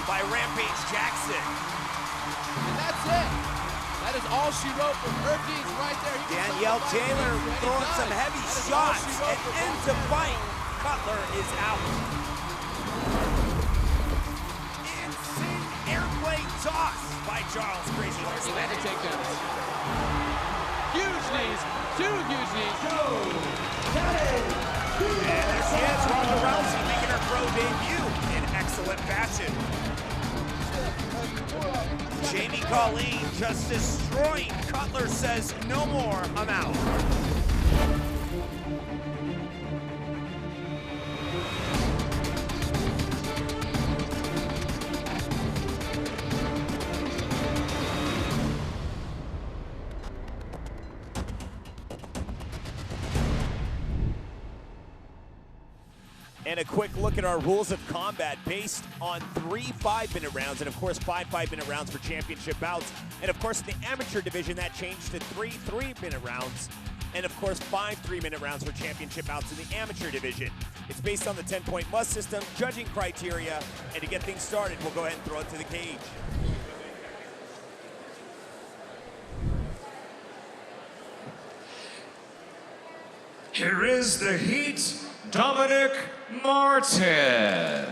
By Rampage Jackson. And that's it. That is all she wrote for her teams right there. Danielle Taylor throwing some heavy shots and ends the fight. Cutler is out. Insane airplane toss by Charles Krazy. Atlantic takedowns. Huge knees. Two huge knees. And there she is, Ronda Rousey making her pro debut in excellent fashion. Jamie Colleen just destroying. Cutler says, no more, I'm out. And a quick look at our rules of combat based on 3 5-minute rounds, and of course 5 5-minute rounds for championship bouts. And of course in the amateur division that changed to 3 3-minute rounds, and of course 5 3-minute rounds for championship bouts in the amateur division. It's based on the 10-point must system, judging criteria, and to get things started, we'll go ahead and throw it to the cage. Here is the heat, Dominic Martin.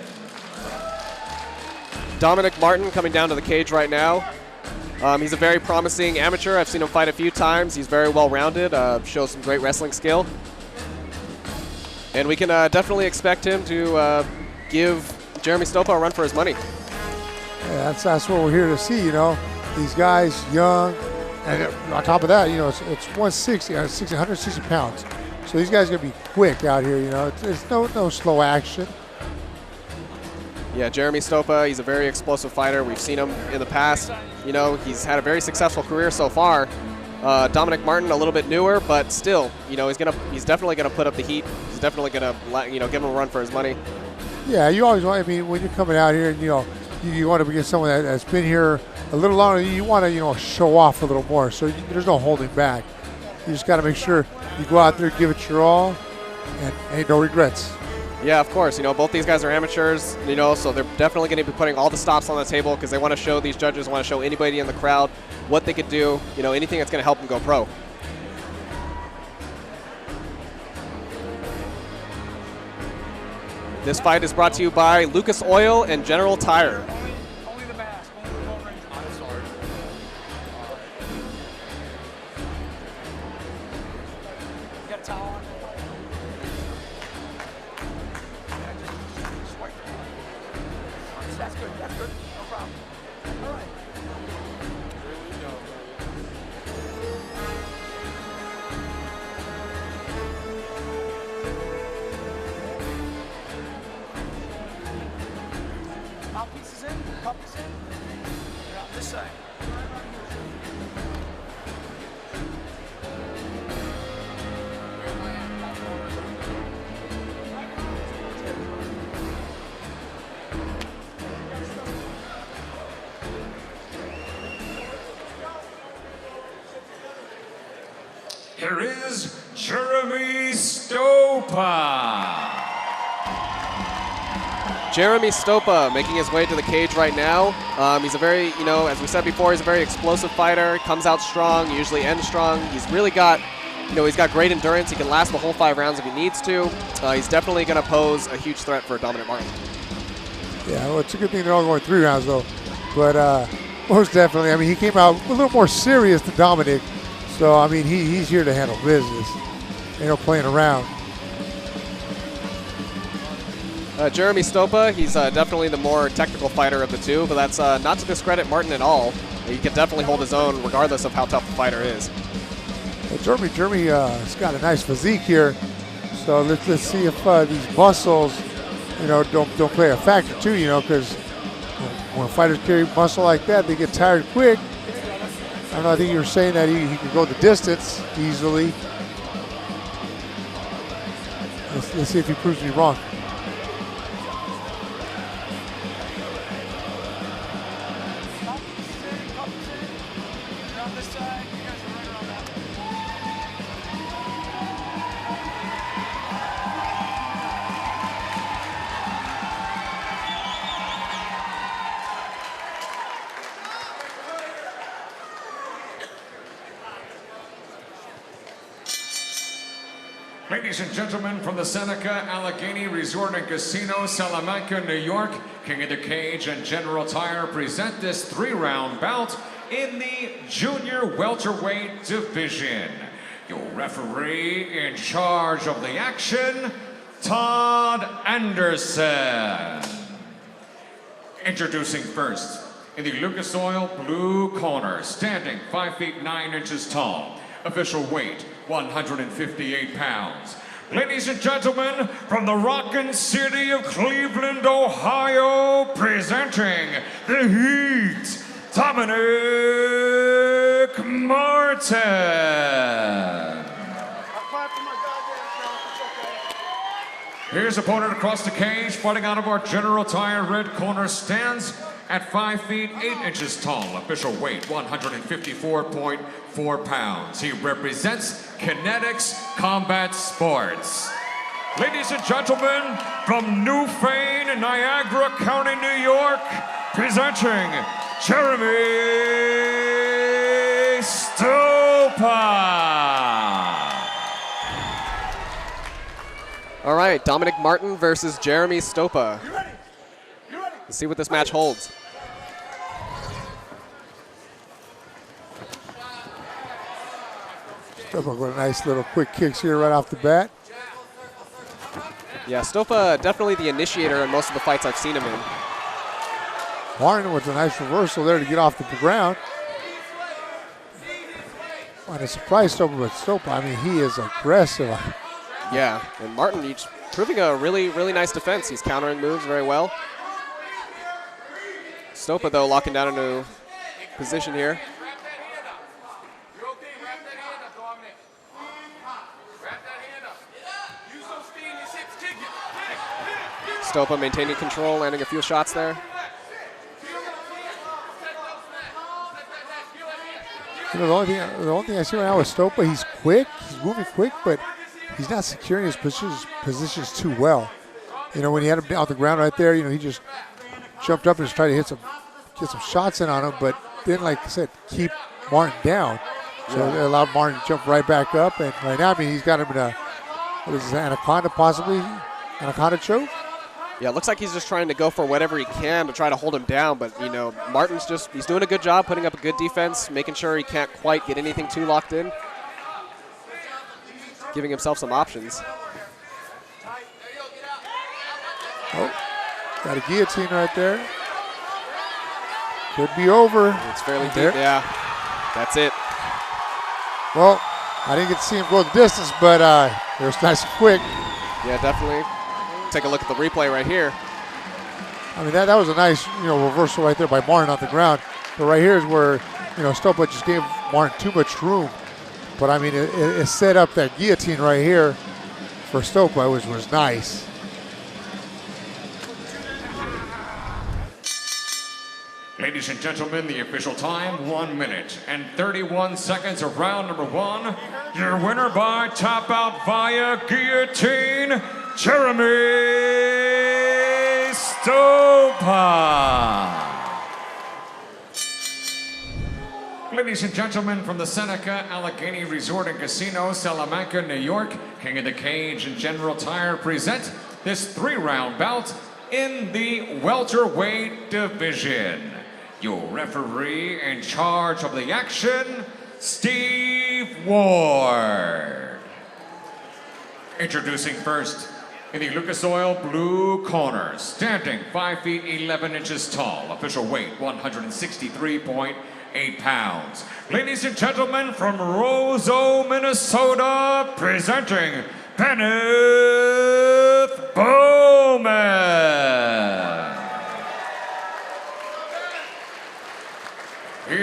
Dominic Martin coming down to the cage right now. He's a very promising amateur. I've seen him fight a few times. He's very well-rounded, shows some great wrestling skill. And we can definitely expect him to give Jeremy Stopa a run for his money. Yeah, that's what we're here to see, you know. These guys, young, and on top of that, you know, it's 160, 160 pounds. So these guys are going to be quick out here, you know. It's no slow action. Yeah, Jeremy Stopa, he's a very explosive fighter. We've seen him in the past. You know, he's had a very successful career so far. Dominic Martin, a little bit newer, but still, you know, he's definitely gonna put up the heat. He's definitely gonna, you know, give him a run for his money. Yeah, you always want. I mean, when you're coming out here, and you know, you want to get someone that's been here a little longer. You want to, you know, show off a little more. So there's no holding back. You just got to make sure you go out there, give it your all, and ain't no regrets. Yeah, of course. You know, both these guys are amateurs, you know, so they're definitely going to be putting all the stops on the table because they want to show, these judges want to show anybody in the crowd what they could do, you know, anything that's going to help them go pro. This fight is brought to you by Lucas Oil and General Tire. Here is Jeremy Stopa. Jeremy Stopa making his way to the cage right now. He's a very, you know, as we said before, he's a very explosive fighter. Comes out strong, usually ends strong. He's really got, you know, he's got great endurance. He can last the whole 5 rounds if he needs to. He's definitely going to pose a huge threat for Dominic Martin. Yeah, well, it's a good thing they're all going 3 rounds, though. But most definitely, I mean, he came out a little more serious than Dominic. So, I mean, he's here to handle business. Ain't no playing around. Jeremy Stopa, he's definitely the more technical fighter of the two, but that's not to discredit Martin at all. He can definitely hold his own regardless of how tough the fighter is. Well, Jeremy's got a nice physique here. So let's see if these muscles, you know, don't play a factor too, you know, because When fighters carry muscle like that, they get tired quick. I don't know, I think you were saying that he could go the distance easily. Let's see if he proves me wrong. Ladies and gentlemen, from the Seneca Allegheny Resort and Casino, Salamanca, New York, King of the Cage and General Tire present this 3-round bout in the junior welterweight division. Your referee in charge of the action, Todd Anderson. Introducing first, in the Lucas Oil blue corner, standing 5 feet 9 inches tall, official weight 158 pounds. Ladies and gentlemen, from the rockin' city of Cleveland, Ohio, presenting the Heat, Dominic Martin. Here's opponent across the cage, fighting out of our General Tire red corner, stands at 5 feet 8 inches tall, official weight 154.4 pounds. He represents Kinetics Combat Sports. Ladies and gentlemen, from Newfane, Niagara County, New York, presenting Jeremy Stupa. All right, Dominic Martin versus Jeremy Stupa. Let's see what this match holds. Stupa with nice little quick kicks here right off the bat. Yeah, Stupa definitely the initiator in most of the fights I've seen him in. Martin with a nice reversal there to get off the ground. What a surprise Stupa, but Stupa, I mean, he is aggressive. Yeah, and Martin each proving a really, really nice defense. He's countering moves very well. Stupa, though, locking down into position here. Stupa maintaining control, landing a few shots there. You know, the only thing I see right now with Stupa, he's quick, he's moving quick, but he's not securing his positions too well. You know, when he had him on the ground right there, you know, he just jumped up and just tried to get some shots in on him, but then, like I said, keep Martin down. So it allowed Martin to jump right back up, and right now, I mean, he's got him in a, what is this, anaconda possibly? Anaconda choke? Yeah, it looks like he's just trying to go for whatever he can to try to hold him down, but, you know, Martin's just, he's doing a good job putting up a good defense, making sure he can't quite get anything too locked in, giving himself some options. Oh, got a guillotine right there. Could be over. It's fairly deep, yeah. That's it. Well, I didn't get to see him go the distance, but it was nice and quick. Yeah, definitely. Take a look at the replay right here. I mean, that was a nice, you know, reversal right there by Martin on the ground. But right here is where, you know, Stupa just gave Martin too much room. But I mean, it set up that guillotine right here for Stupa, which was nice. Ladies and gentlemen, the official time, 1 minute and 31 seconds of round number 1. Your winner by tap out via guillotine, Jeremy Stupa. Ladies and gentlemen, from the Seneca Allegheny Resort and Casino, Salamanca, New York, King of the Cage and General Tire present this 3-round bout in the welterweight division. Your referee in charge of the action, Steve Ward. Introducing first, in the Lucas Oil blue corner, standing 5 feet 11 inches tall, official weight 163.8 pounds. Ladies and gentlemen, from Roseau, Minnesota, presenting Benett Bowman.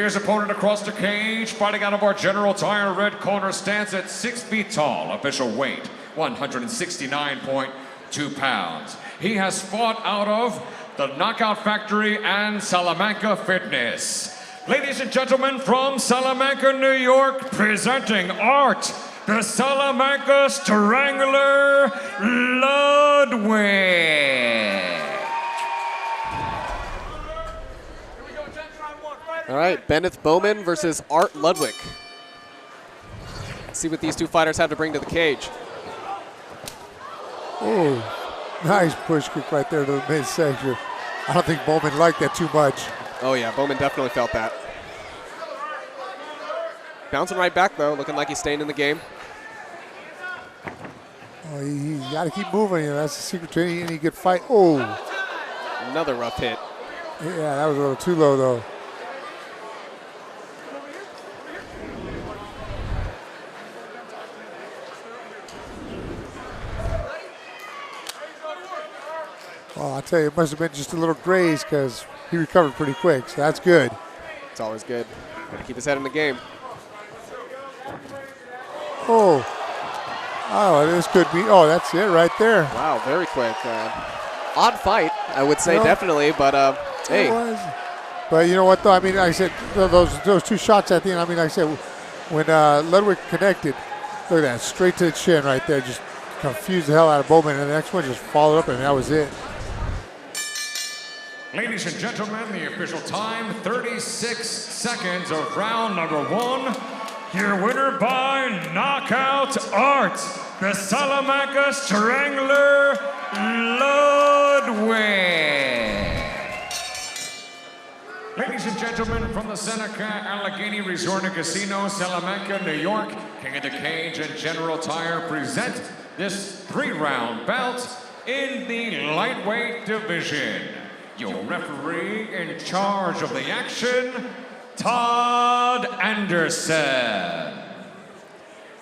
His opponent across the cage, fighting out of our General Tire red corner, stands at 6 feet tall, official weight 169.2 pounds. He has fought out of the Knockout Factory and Salamanca Fitness. Ladies and gentlemen, from Salamanca, New York, presenting Art, the Salamanca Strangler Ludwig. All right, Benett Bowman versus Art Ludwig. Let's see what these two fighters have to bring to the cage. Oh, nice push kick right there to the midsection. I don't think Bowman liked that too much. Oh yeah, Bowman definitely felt that. Bouncing right back though, looking like he's staying in the game. Oh, you got to keep moving. You know, that's the secret to any good fight. Oh, Another rough hit. yeah, that was a little too low though. Well, I'll tell you, it must have been just a little graze because he recovered pretty quick, so that's good. It's always good. Gotta keep his head in the game. Oh, this could be, oh, that's it right there. Wow, very quick. Odd fight, I would say, definitely, but hey. It was. But you know what, though? I mean, like I said, those two shots at the end, I mean, like I said, when Ludwig connected, look at that, straight to the chin right there, just confused the hell out of Bowman, and the next one just followed up, and that was it. Ladies and gentlemen, the official time, 36 seconds of round number 1. Your winner by knockout, Art, the Salamanca Strangler Ludwig. Ladies and gentlemen, from the Seneca Allegheny Resort and Casino, Salamanca, New York, King of the Cage and General Tire present this 3-round bout in the lightweight division. Your referee in charge of the action, Todd Anderson.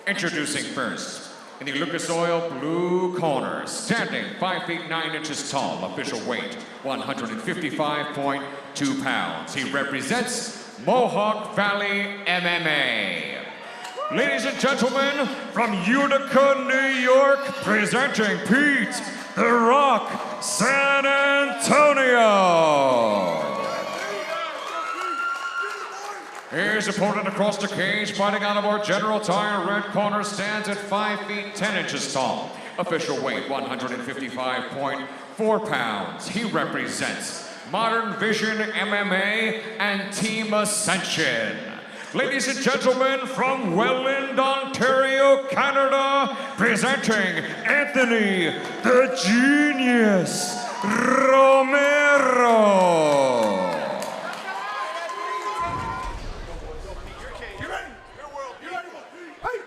Introducing first, in the Lucas Oil blue corner, standing 5 feet 9 inches tall, official weight 155.2 pounds. He represents Mohawk Valley MMA. Ladies and gentlemen, from Utica, New York, presenting Pete The Rock San Antonio. His opponent across the cage, fighting out of our General Tire red corner, stands at 5 feet 10 inches tall. Official weight 155.4 pounds. He represents Modern Vision MMA and Team Ascension. Ladies and gentlemen, from Welland, Ontario, Canada, presenting Anthony the Genius Romero.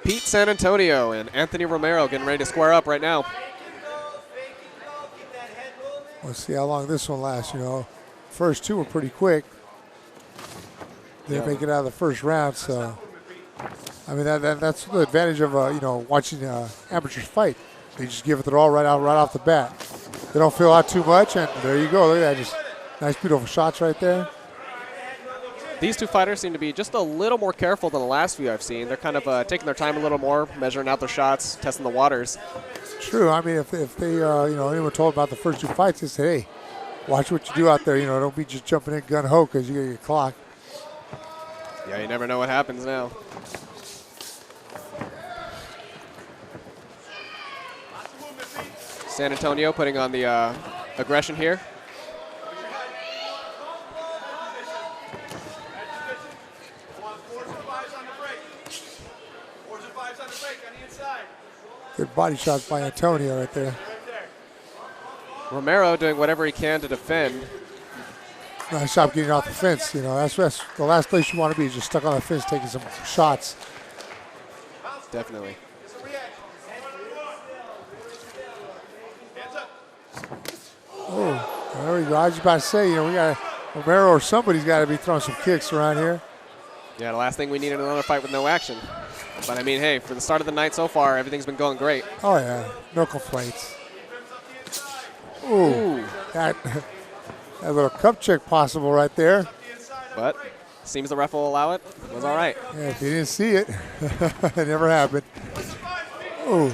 Pete San Antonio and Anthony Romero getting ready to square up right now. Let's see how long this one lasts, you know. First two were pretty quick. They make it out of the first round, so I mean that's the advantage of you know, watching amateurs fight. They just give it their all right off the bat. They don't fill out too much, and there you go. Look at that, just nice beautiful shots right there. These two fighters seem to be just a little more careful than the last few I've seen. They're kind of taking their time a little more, measuring out their shots, testing the waters. True. I mean, if they you know, anyone told about the first two fights, they said, hey, watch what you do out there. You know, don't be just jumping in gun ho because you get your clock. Yeah, you never know what happens now. San Antonio putting on the aggression here. Good body shots by Antonio right there. Romero doing whatever he can to defend. Nice job getting off the fence. You know, that's the last place you want to be, is just stuck on the fence taking some shots. Definitely. Oh, there we go. I was just about to say, you know, we got Romero or somebody's got to be throwing some kicks around here. Yeah, the last thing we need is another fight with no action. But I mean, hey, for the start of the night so far, everything's been going great. Oh yeah, no complaints. Ooh. That little cup check possible right there. But Seems the ref will allow it. It was all right. Yeah, if you didn't see it, it never happened. Oh.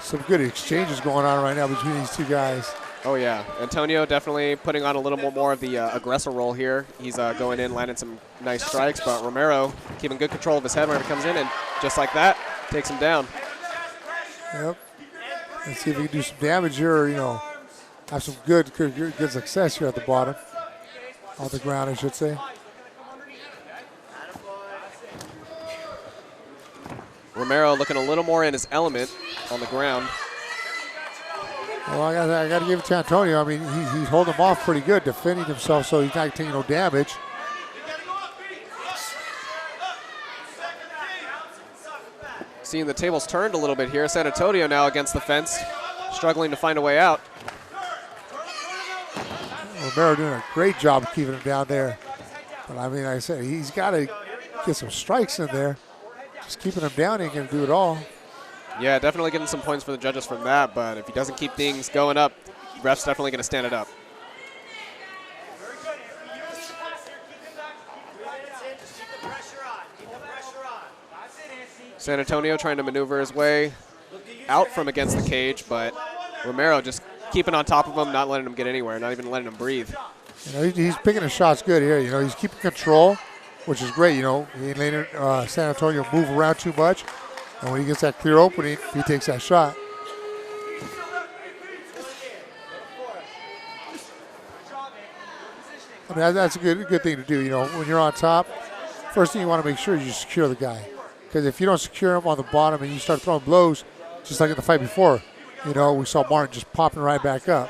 Some good exchanges going on right now between these two guys. Oh, yeah. Antonio definitely putting on a little more of the aggressor role here. He's going in, landing some nice strikes, but Romero keeping good control of his head whenever he comes in, and just like that, takes him down. Yep. Let's see if we can do some damage here, or, have some good success here at the bottom. On the ground, I should say. Romero looking a little more in his element on the ground. Well, I got to give it to Antonio. I mean, he's holding him off pretty good, defending himself, so he's not taking no damage. Seeing the tables turned a little bit here. San Antonio now against the fence, struggling to find a way out. Romero doing a great job of keeping him down there. But I mean, like I said, he's got to get some strikes in there. Just keeping him down ain't going to do it all. Yeah, definitely getting some points for the judges from that, but if he doesn't keep things going up, ref's definitely going to stand it up. San Antonio trying to maneuver his way out from against the cage, but Romero just keeping on top of him, not letting him get anywhere, not even letting him breathe. He's picking his shots good here. He's keeping control, which is great. He ain't letting San Antonio move around too much. And when he gets that clear opening, he takes that shot. I mean, that's a good thing to do. When you're on top, first thing you want to make sure is you secure the guy. Because if you don't secure him on the bottom and you start throwing blows, just like in the fight before, we saw Martin just popping right back up.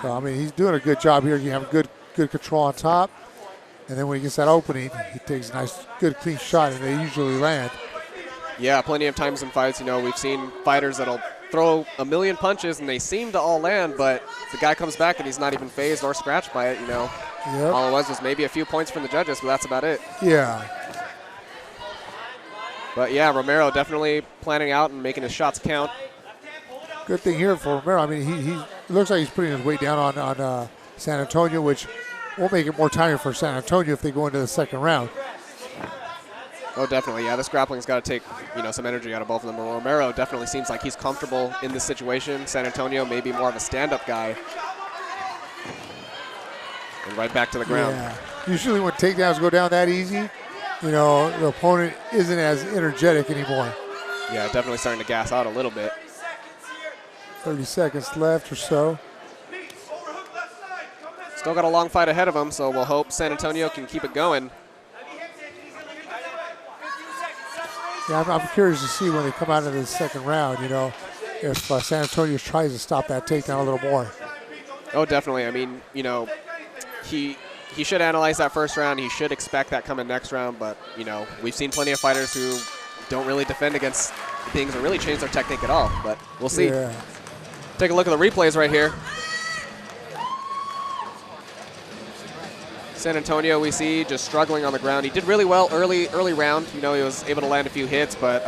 So, I mean, he's doing a good job here. You have good control on top. And then when he gets that opening, he takes a nice, good, clean shot, and they usually land. Yeah, plenty of times in fights, we've seen fighters that'll throw a million punches and they seem to all land, but the guy comes back and he's not even phased or scratched by it, Yep. All it was maybe a few points from the judges, but that's about it. Yeah. But yeah, Romero definitely planning out and making his shots count. Good thing here for Romero. I mean, he looks like he's putting his weight down on San Antonio, which will make it more tiring for San Antonio if they go into the second round. Oh, definitely. Yeah, this grappling's got to take, some energy out of both of them. But Romero definitely seems like he's comfortable in this situation. San Antonio may be more of a stand-up guy. And right back to the ground. Yeah. Usually when takedowns go down that easy, the opponent isn't as energetic anymore. Yeah, definitely starting to gas out a little bit. 30 seconds left or so. Still got a long fight ahead of him, so we'll hope San Antonio can keep it going. Yeah, I'm curious to see when they come out of the second round, if San Antonio tries to stop that takedown a little more. Oh, definitely. I mean, he should analyze that first round. He should expect that coming next round, but, we've seen plenty of fighters who don't really defend against things or really change their technique at all, but we'll see. Yeah. Take a look at the replays right here. San Antonio, we see, just struggling on the ground. He did really well early round. He was able to land a few hits, but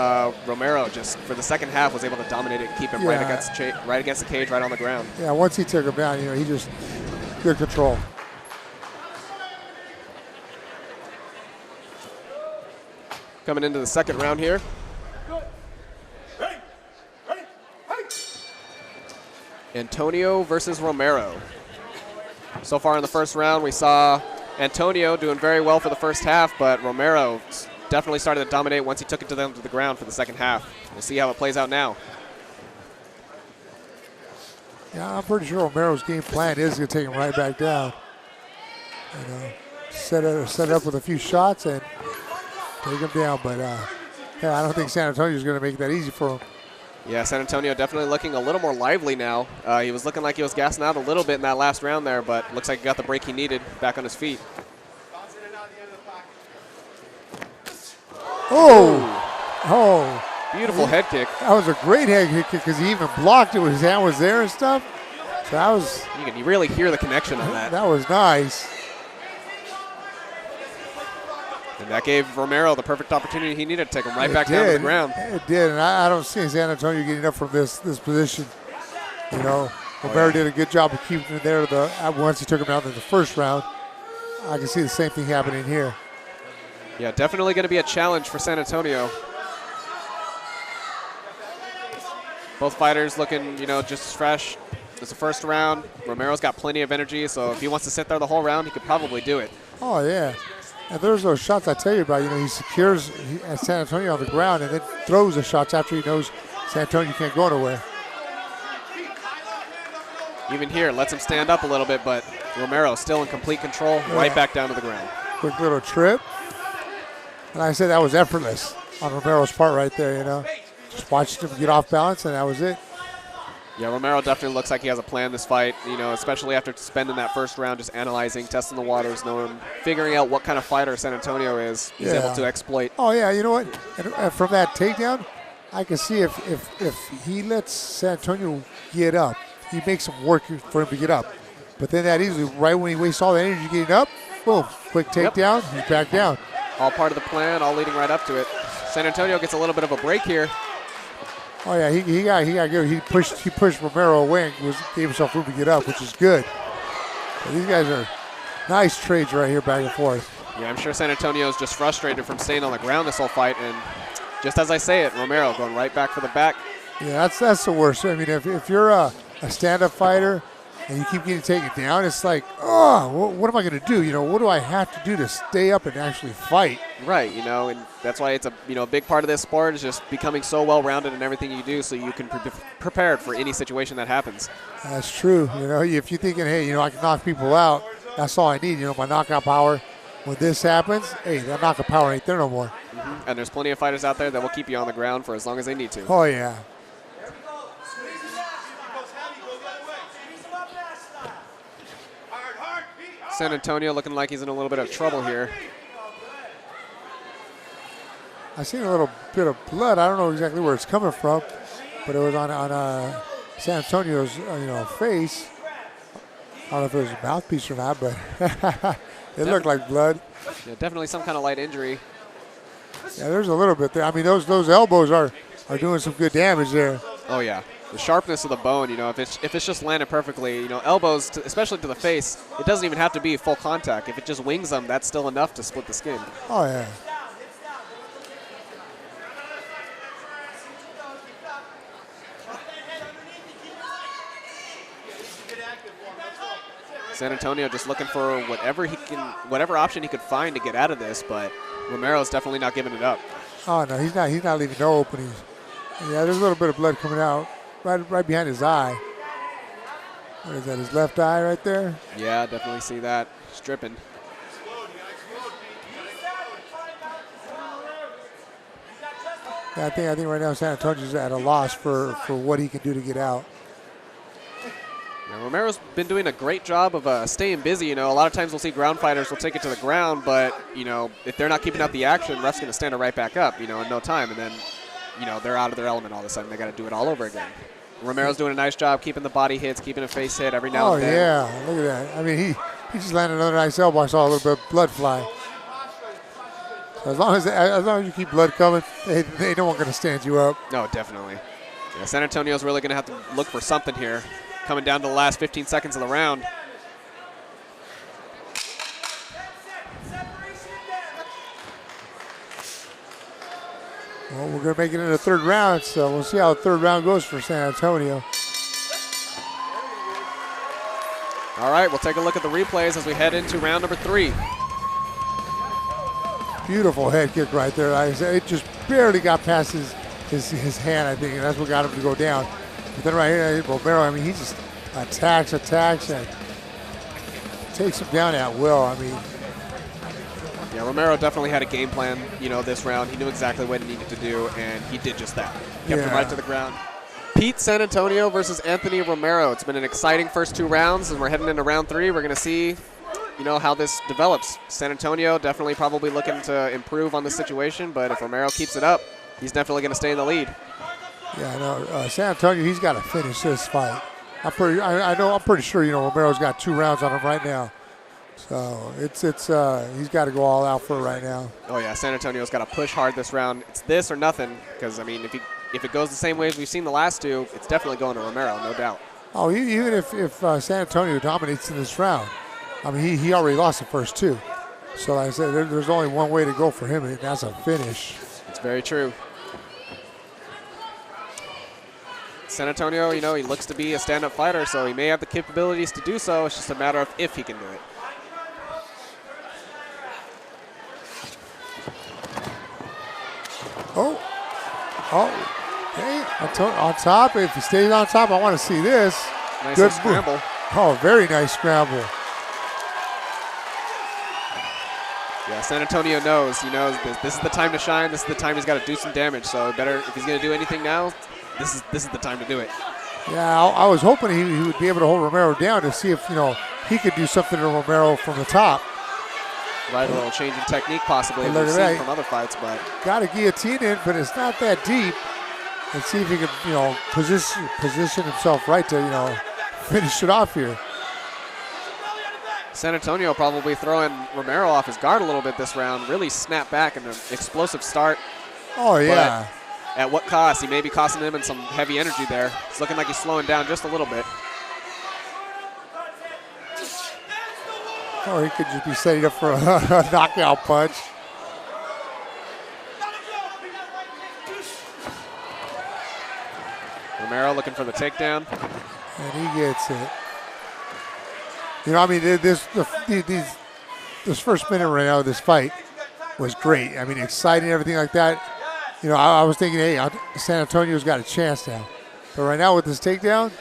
Romero just, for the second half, was able to dominate it and keep him right against the cage, right on the ground. Yeah, once he took him down, he just, good control. Coming into the second round here. Antonio versus Romero. So far in the first round, we saw Antonio doing very well for the first half, but Romero definitely started to dominate once he took it to the ground for the second half. We'll see how it plays out now. Yeah, I'm pretty sure Romero's game plan is going to take him right back down. Set it up with a few shots and take him down. But I don't think San Antonio is going to make it that easy for him. Yeah, San Antonio definitely looking a little more lively now. He was looking like he was gassing out a little bit in that last round there, but looks like he got the break he needed back on his feet. Oh. Beautiful head kick. That was a great head kick because he even blocked it when his hand was there and stuff. So that was. You can really hear the connection on that. That was nice. And that gave Romero the perfect opportunity he needed to take him right back down to the ground. It did, and I don't see San Antonio getting up from this position. Romero did a good job of keeping him there once he took him out in the first round. I can see the same thing happening here. Yeah, definitely going to be a challenge for San Antonio. Both fighters looking, just as fresh as the first round. Romero's got plenty of energy, so if he wants to sit there the whole round, he could probably do it. Oh, yeah. And there's those shots I tell you about. He secures San Antonio on the ground and then throws the shots after he knows San Antonio can't go nowhere. Even here, lets him stand up a little bit, but Romero still in complete control, right back down to the ground. Quick little trip. And I said that was effortless on Romero's part right there, Just watched him get off balance, and that was it. Yeah, Romero definitely looks like he has a plan this fight, especially after spending that first round just analyzing, testing the waters, figuring out what kind of fighter San Antonio is. He's able to exploit. Oh, yeah, you know what? And from that takedown, I can see if he lets San Antonio get up, he makes him work for him to get up. But then that easily, right when he wastes all the energy getting up, boom, quick takedown, he's back down. All part of the plan, all leading right up to it. San Antonio gets a little bit of a break here. Oh yeah, he got good. He pushed Romero away and gave himself room to get up, which is good. But these guys are nice trades right here, back and forth. Yeah, I'm sure San Antonio is just frustrated from staying on the ground this whole fight, and just as I say it, Romero going right back for the back. Yeah, that's the worst. I mean, if you're a stand-up fighter and you keep getting taken down, it's like, oh, what am I going to do? What do I have to do to stay up and actually fight? Right, and that's why it's a big part of this sport is just becoming so well-rounded in everything you do, so you can be prepared for any situation that happens. That's true. If you're thinking, hey, I can knock people out, that's all I need. My knockout power. When this happens, hey, that knockout power ain't there no more. Mm-hmm. And there's plenty of fighters out there that will keep you on the ground for as long as they need to. Oh yeah. San Antonio looking like he's in a little bit of trouble here. I seen a little bit of blood. I don't know exactly where it's coming from, but it was on San Antonio's face. I don't know if it was a mouthpiece or not, but it looked like blood. Yeah, definitely some kind of light injury. Yeah, there's a little bit there. I mean, those elbows are doing some good damage there. Oh yeah. The sharpness of the bone, if it's just landed perfectly, elbows, especially to the face, it doesn't even have to be full contact. If it just wings them, that's still enough to split the skin. Oh, yeah. San Antonio just looking for whatever option he could find to get out of this, but Romero's definitely not giving it up. Oh, no, he's not leaving no openings. Yeah, there's a little bit of blood coming out. Right behind his eye. What is that, his left eye right there? Yeah, definitely see that. It's dripping. Yeah, I think right now San Antonio's at a loss for what he can do to get out. Yeah, Romero's been doing a great job of staying busy. A lot of times we'll see ground fighters will take it to the ground, but, if they're not keeping up the action, ref's going to stand it right back up, in no time. And then, they're out of their element all of a sudden. They got to do it all over again. Romero's doing a nice job keeping the body hits, keeping a face hit every now and then. Oh, yeah. Look at that. I mean, he just landed another nice elbow. I saw a little bit of blood fly. So as long as you keep blood coming, they don't want to stand you up. No, definitely. Yeah, San Antonio's really going to have to look for something here. Coming down to the last 15 seconds of the round. Well, we're going to make it into the third round, so we'll see how the third round goes for San Antonio. All right, we'll take a look at the replays as we head into round number 3. Beautiful head kick right there. It just barely got past his hand, I think, and that's what got him to go down. But then right here, Romero, I mean, he just attacks, and takes him down at will. I mean, yeah, Romero definitely had a game plan, this round. He knew exactly what he needed to do, and he did just that. Kept him right to the ground. Pete San Antonio versus Anthony Romero. It's been an exciting first 2 rounds, and we're heading into round 3. We're going to see, how this develops. San Antonio definitely probably looking to improve on this situation, but if Romero keeps it up, he's definitely going to stay in the lead. Yeah, I know. San Antonio, he's got to finish this fight. I'm pretty sure, Romero's got 2 rounds on him right now. So he's got to go all out for it right now. Oh yeah, San Antonio's got to push hard this round. It's this or nothing, because I mean, if it goes the same way as we've seen the last 2, it's definitely going to Romero, no doubt. Oh, even if San Antonio dominates in this round, I mean, he already lost the first two. So like I said, there's only one way to go for him, and that's a finish. It's very true. San Antonio, you know, he looks to be a stand-up fighter, so he may have the capabilities to do so. It's just a matter of if he can do it. Hey, on top. If he stays on top, I want to see this. Nice Good scramble. Oh, very nice scramble. Yeah, San Antonio knows. He knows this is the time to shine. This is the time he's got to do some damage. So better, if he's going to do anything now, this is the time to do it. Yeah, I was hoping he would be able to hold Romero down to see if, you know, he could do something to Romero from the top. Right, a little change in technique possibly, Look we've at seen that. from other fights, but Got a guillotine in, but it's not that deep. Let's see if he can, you know, position himself right to, you know, finish it off here. San Antonio probably throwing Romero off his guard a little bit this round. Really snap back and an explosive start. Oh, yeah. But at what cost? He may be costing him in some heavy energy there. It's looking like he's slowing down just a little bit. Or he could just be setting up for a knockout punch. Romero looking for the takedown. And he gets it. You know, I mean, this first minute right now of this fight was great. I mean, exciting, everything like that. You know, I was thinking, hey, San Antonio's got a chance now. But right now with this takedown,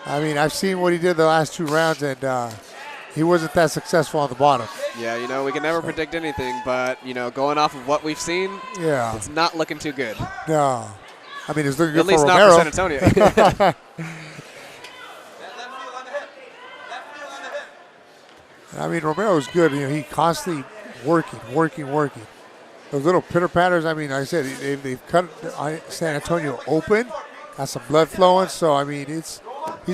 I mean, I've seen what he did the last two rounds, and he wasn't that successful on the bottom. Yeah, you know, we can never predict anything, but, you know, going off of what we've seen, Yeah. it's not looking too good. No. I mean, it's looking good At least for not Romero. for San Antonio. I mean, Romero's good. You know, he constantly working. Those little pitter patters. I mean, like I said, they've cut San Antonio open, got some blood flowing. So I mean, he's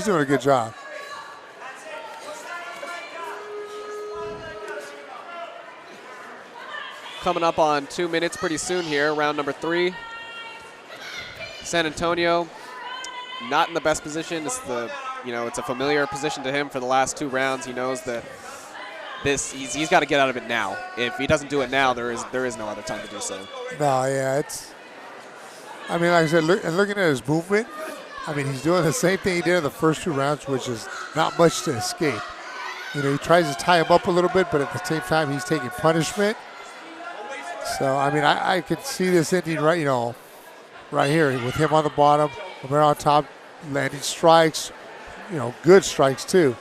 doing a good job. Coming up on 2 minutes pretty soon here, round number 3. San Antonio, not in the best position. It's it's a familiar position to him for the last 2 rounds. He knows that he's got to get out of it now. If he doesn't do it now, there is no other time to do so. No, yeah, I mean, like I said, looking at his movement, I mean, he's doing the same thing he did in the first 2 rounds, which is not much to escape. You know, he tries to tie him up a little bit, but at the same time, he's taking punishment. So, I mean, I could see this ending right here with him on the bottom, Romero on top, landing strikes, good strikes too.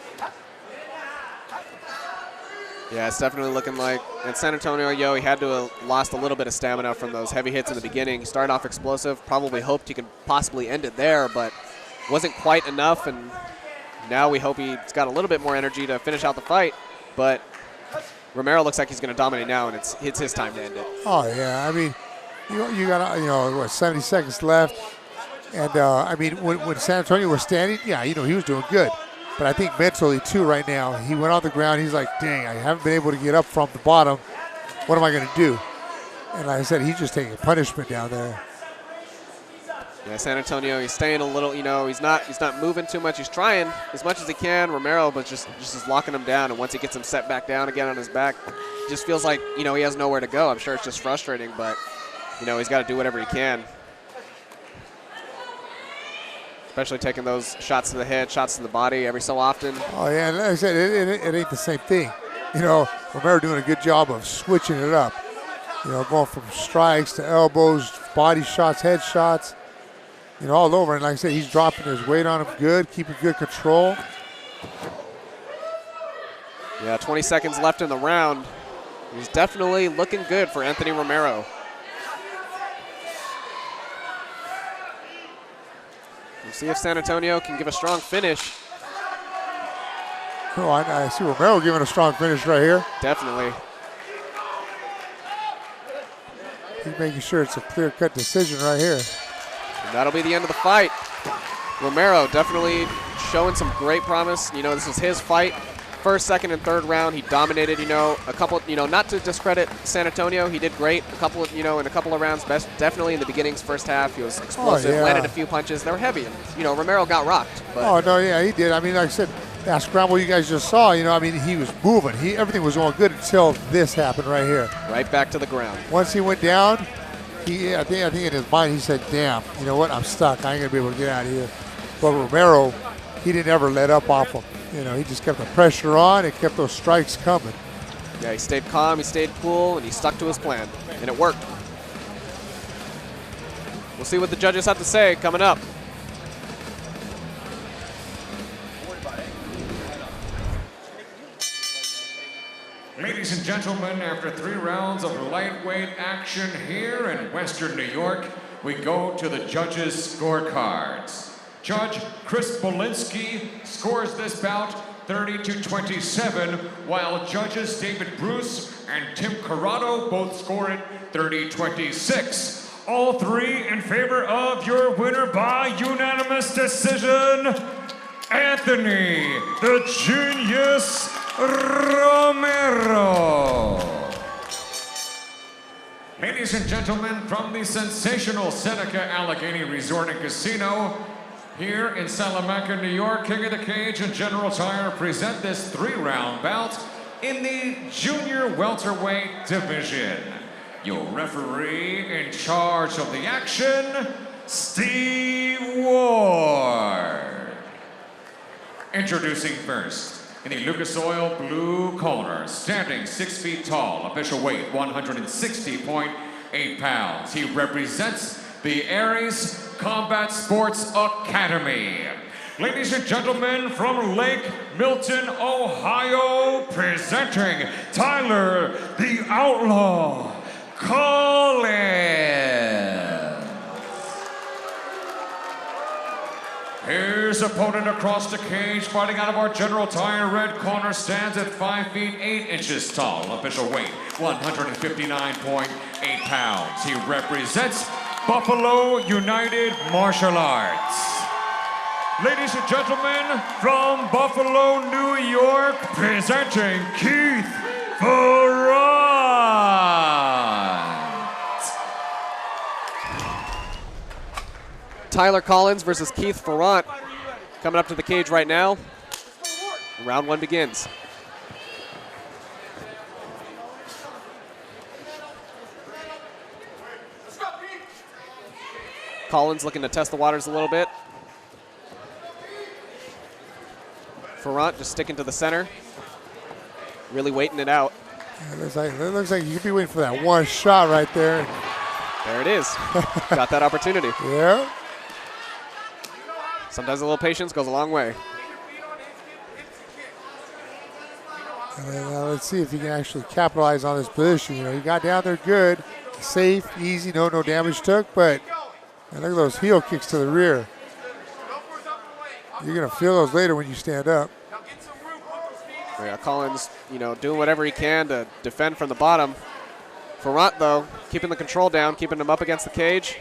Yeah, it's definitely looking like, and San Antonio, he had to have lost a little bit of stamina from those heavy hits in the beginning. He started off explosive, probably hoped he could possibly end it there, but wasn't quite enough, and now we hope he's got a little bit more energy to finish out the fight, but Romero looks like he's going to dominate now, and it's his time to end it. Oh, yeah, I mean, you got, 70 seconds left, and, I mean, when San Antonio was standing, yeah, he was doing good. But I think mentally, too, right now, he went on the ground. He's like, dang, I haven't been able to get up from the bottom. What am I going to do? And like I said, he's just taking punishment down there. Yeah, San Antonio, he's staying a little, he's not moving too much. He's trying as much as he can. Romero, but just is locking him down. And once he gets him set back down again on his back, it just feels like, he has nowhere to go. I'm sure it's just frustrating, but, he's got to do whatever he can. Especially taking those shots to the head, shots to the body every so often. Oh, yeah, and like I said, it ain't the same thing. Romero doing a good job of switching it up. Going from strikes to elbows, body shots, head shots, all over. And like I said, he's dropping his weight on him good, keeping good control. Yeah, 20 seconds left in the round. He's definitely looking good for Anthony Romero. We'll see if San Antonio can give a strong finish. Oh, I see Romero giving a strong finish right here. Definitely. He's making sure it's a clear-cut decision right here. And that'll be the end of the fight. Romero definitely showing some great promise. This is his fight. first, second, and third round, he dominated, you know, a couple, you know, not to discredit San Antonio, he did great a couple of, you know, in a couple of rounds, definitely in the beginnings, first half, he was explosive, landed a few punches, they were heavy, and, you know, Romero got rocked. But. Oh, no, yeah, he did. I mean, like I said, that scramble you guys just saw, you know, I mean, he was moving. Everything was going good until this happened right here. Right back to the ground. Once he went down, I think in his mind he said, damn, you know what, I'm stuck. I ain't going to be able to get out of here. But Romero, he didn't ever let up off him. You know, he just kept the pressure on and kept those strikes coming. Yeah, he stayed calm, he stayed cool, and he stuck to his plan, and it worked. We'll see what the judges have to say coming up. Ladies and gentlemen, after 3 rounds of lightweight action here in Western New York, we go to the judges' scorecards. Judge Chris Bolinsky scores this bout 30-27, while judges David Bruce and Tim Corrado both score it 30-26. All 3 in favor of your winner by unanimous decision, Anthony the Genius Romero. Ladies and gentlemen, from the sensational Seneca Allegheny Resort and Casino, here in Salamanca, New York, King of the Cage and General Tire present this 3-round bout in the junior welterweight division. Your referee in charge of the action, Steve Ward. Introducing first, in the Lucas Oil blue corner, standing 6 feet tall, official weight 160.8 pounds. He represents the Aries Combat Sports Academy. Ladies and gentlemen, from Lake Milton, Ohio, presenting Tyler the Outlaw Colleen. His opponent across the cage, fighting out of our General Tire red corner, stands at 5 feet 8 inches tall, official weight 159.8 pounds. He represents Buffalo United Martial Arts. Ladies and gentlemen, from Buffalo, New York, presenting Keith Ferrant. Tyler Collins versus Keith Ferrant coming up to the cage right now. Round 1 begins. Collins looking to test the waters a little bit. Ferrant just sticking to the center, really waiting it out. It looks like you could be waiting for that one shot right there. There it is. Got that opportunity. Yeah. Sometimes a little patience goes a long way. And then, let's see if you can actually capitalize on this position. You know, you got down there good, safe, easy, no damage took, but and look at those heel kicks to the rear. You're going to feel those later when you stand up. Yeah, Collins, you know, doing whatever he can to defend from the bottom. Ferrant, though, keeping the control down, keeping him up against the cage.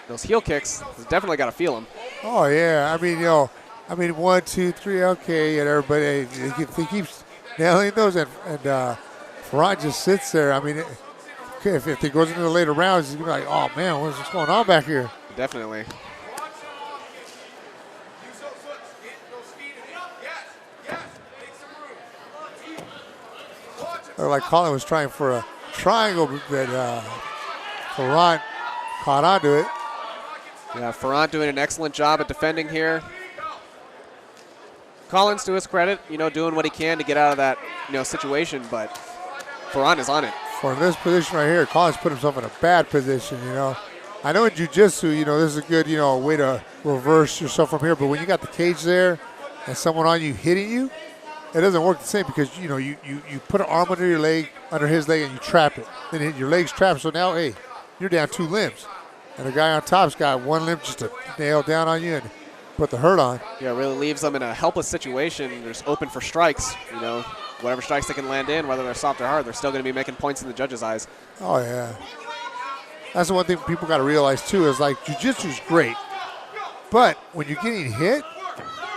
Those heel kicks, he's definitely got to feel them. Oh, yeah. I mean, you know, 1, 2, 3, okay, and everybody, he keeps nailing those, and Ferrant just sits there. I mean, if it goes into the later rounds, he's going to be like, oh, man, what's going on back here? Definitely. Like Colin was trying for a triangle, but Ferrant caught onto it. Yeah, Ferrant doing an excellent job at defending here. Collins, to his credit, you know, doing what he can to get out of that, you know, situation, but Ferrant is on it. For this position right here, Collins put himself in a bad position, you know. I know in jiu-jitsu, you know, this is a good, you know, way to reverse yourself from here, but when you got the cage there and someone on you hitting you, it doesn't work the same because, you know, you put an arm under your leg, under his leg, and you trap it. Then your leg's trapped, so now, hey, you're down 2 limbs. And the guy on top's got 1 limb just to nail down on you and put the hurt on. Yeah, it really leaves them in a helpless situation. They're just open for strikes, you know. Whatever strikes they can land in, whether they're soft or hard, they're still going to be making points in the judges' eyes. Oh, yeah. That's the one thing people got to realize, too, is like jiu-jitsu is great. But when you're getting hit,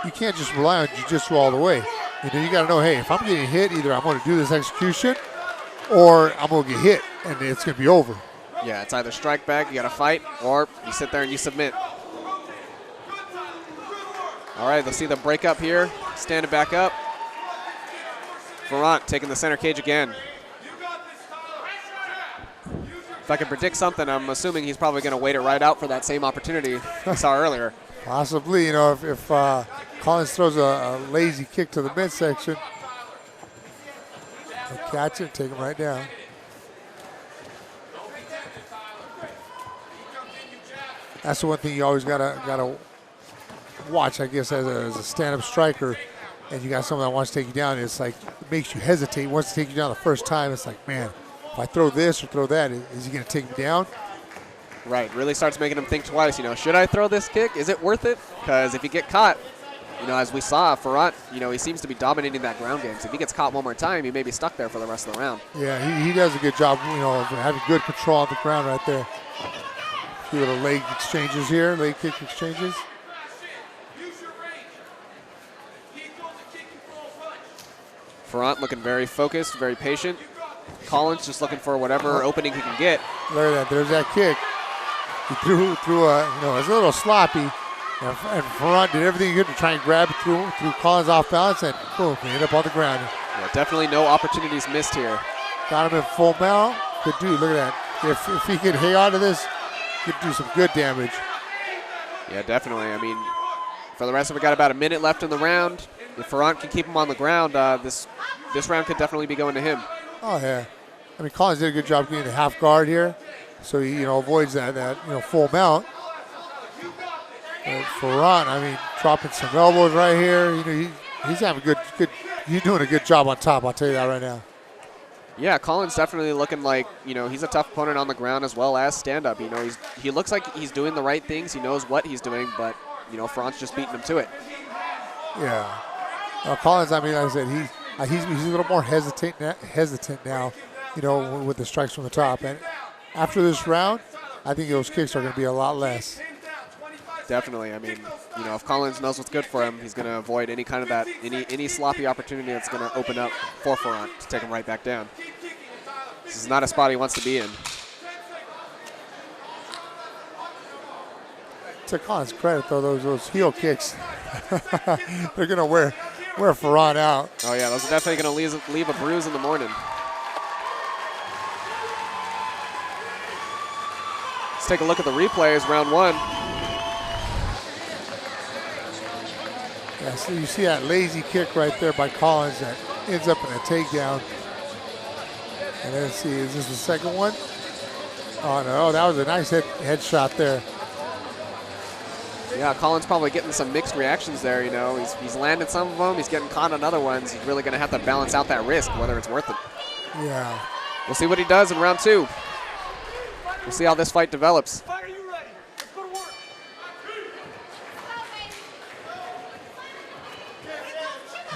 you can't just rely on jiu-jitsu all the way. You know, you got to know, hey, if I'm getting hit, either I'm going to do this execution or I'm going to get hit, and it's going to be over. Yeah, it's either strike back, you got to fight, or you sit there and you submit. All right, let's see the break up here. Standing back up. Ferrant taking the center cage again. If I can predict something, I'm assuming he's probably going to wait it right out for that same opportunity we saw earlier. Possibly, you know, if Collins throws a lazy kick to the midsection, he'll catch it, take him right down. That's the one thing you always gotta watch, I guess, as a stand-up striker, and you got someone that wants to take you down. It's like it makes you hesitate. Wants to take you down the first time. It's like, man, if I throw this or throw that, is he going to take me down? Right, really starts making him think twice. You know, should I throw this kick? Is it worth it? Because if you get caught, you know, as we saw, Ferrant, you know, he seems to be dominating that ground game. So if he gets caught one more time, he may be stuck there for the rest of the round. Yeah, he does a good job, you know, of having good control on the ground right there. A few little leg exchanges here, leg kick exchanges. Ferrant looking very focused, very patient. Collins just looking for whatever opening he can get. Look at that, there's that kick. He threw you know, it's a little sloppy. And Ferrant did everything he could to try and grab it through Collins off balance, and boom, he ended up on the ground. Yeah, definitely no opportunities missed here. Got him in full mount. Good dude, look at that. If he could hang on to this, he could do some good damage. Yeah, definitely. I mean, for the rest of it, got about a minute left in the round. If Ferrant can keep him on the ground, this round could definitely be going to him. Oh, yeah. I mean, Collins did a good job getting the half guard here, so he, you know, avoids that you know, full mount. But Ferrant, I mean, dropping some elbows right here. You know, he's having good. He's doing a good job on top. I'll tell you that right now. Yeah, Collins definitely looking like, you know, he's a tough opponent on the ground as well as stand-up. You know, he looks like he's doing the right things. He knows what he's doing, but, you know, Ferrant's just beating him to it. Yeah. Collins, I mean, like I said, he's a little more hesitant now, you know, with the strikes from the top. And after this round, I think those kicks are going to be a lot less. Definitely. I mean, you know, if Collins knows what's good for him, he's going to avoid any kind of that, any sloppy opportunity that's going to open up for Ferrant to take him right back down. This is not a spot he wants to be in. To Collins' credit, though, those heel kicks, they're going to wear Ferrant out. Oh, yeah, those are definitely going to leave a bruise in the morning. Let's take a look at the replays, round one. Yeah, so you see that lazy kick right there by Collins that ends up in a takedown. And then see, is this the second one? Oh, no, that was a nice head shot there. Yeah, Collins probably getting some mixed reactions there, you know. He's landed some of them, he's getting caught on other ones. He's really going to have to balance out that risk, whether it's worth it. Yeah. We'll see what he does in round two. We'll see how this fight develops.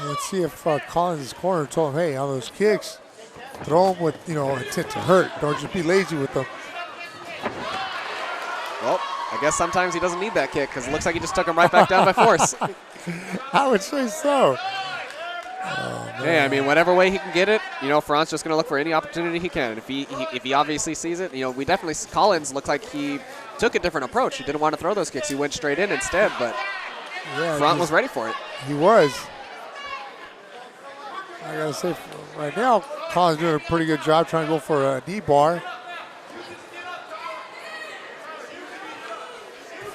Let's see if Collins' corner told him, hey, on those kicks, throw them with, you know, intent to hurt. Don't just be lazy with them. Well, I guess sometimes he doesn't need that kick because it looks like he just took him right back down by force. I would say so. Hey, I mean, whatever way he can get it, you know, Ferrant's just going to look for any opportunity he can. If he obviously sees it, you know, Collins looked like he took a different approach. He didn't want to throw those kicks. He went straight in instead, but yeah, Ferrant was ready for it. He was. I got to say, right now, Collins doing a pretty good job trying to go for a knee bar.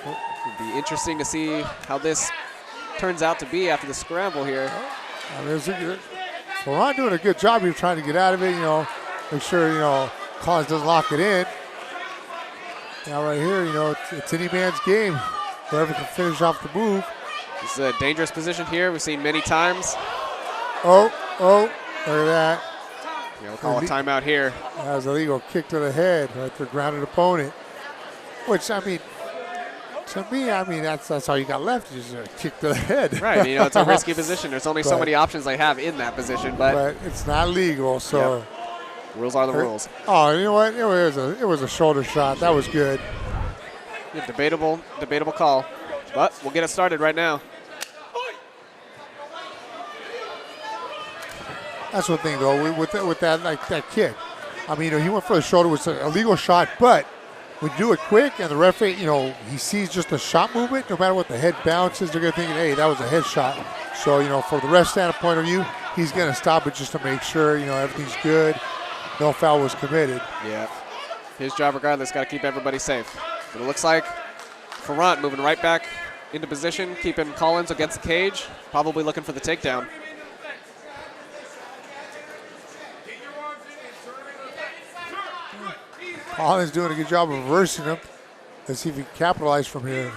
It'll be interesting to see how this turns out to be after the scramble here. I mean, Ferrant doing a good job here trying to get out of it, you know, make sure, you know, Collins doesn't lock it in. Now right here, you know, it's any man's game. Whoever can finish off the move. This is a dangerous position here. We've seen many times. Oh, look at that. Yeah, we'll call a timeout here. That was a legal kick to the head right there, grounded opponent. Which, I mean, to me, I mean, that's all you got left is a kick to the head. Right, you know, it's a risky position. There's only so many options they have in that position, but it's not legal, so. Yep. Rules are the rules. Oh, you know what? It was a shoulder shot. That was good. Yeah, debatable call, but we'll get it started right now. That's the thing, though, with that kick. I mean, he went for the shoulder, which was an illegal shot, but when you do it quick and the referee, he sees just the shot movement, no matter what the head bounces, they're going to think, hey, that was a head shot. So, for the ref standpoint of view, he's going to stop it just to make sure, everything's good. No foul was committed. Yeah. His job regardless, got to keep everybody safe. But it looks like Ferrant moving right back into position, keeping Collins against the cage, probably looking for the takedown. Collins doing a good job of reversing him. Let's see if he can capitalize from here.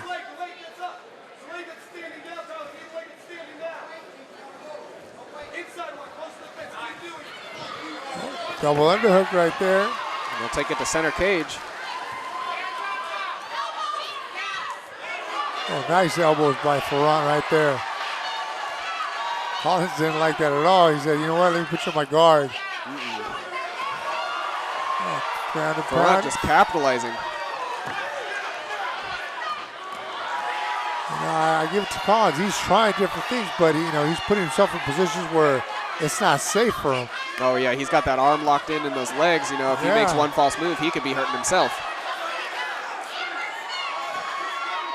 Double underhook right there. And they'll take it to center cage. Oh, nice elbows by Ferrant right there. Collins didn't like that at all. He said, you know what, let me put you on my guard. Ferrant just capitalizing. I give it to Collins. He's trying different things, but he's putting himself in positions where it's not safe for him. Oh yeah, he's got that arm locked in those legs. If he makes one false move, he could be hurting himself.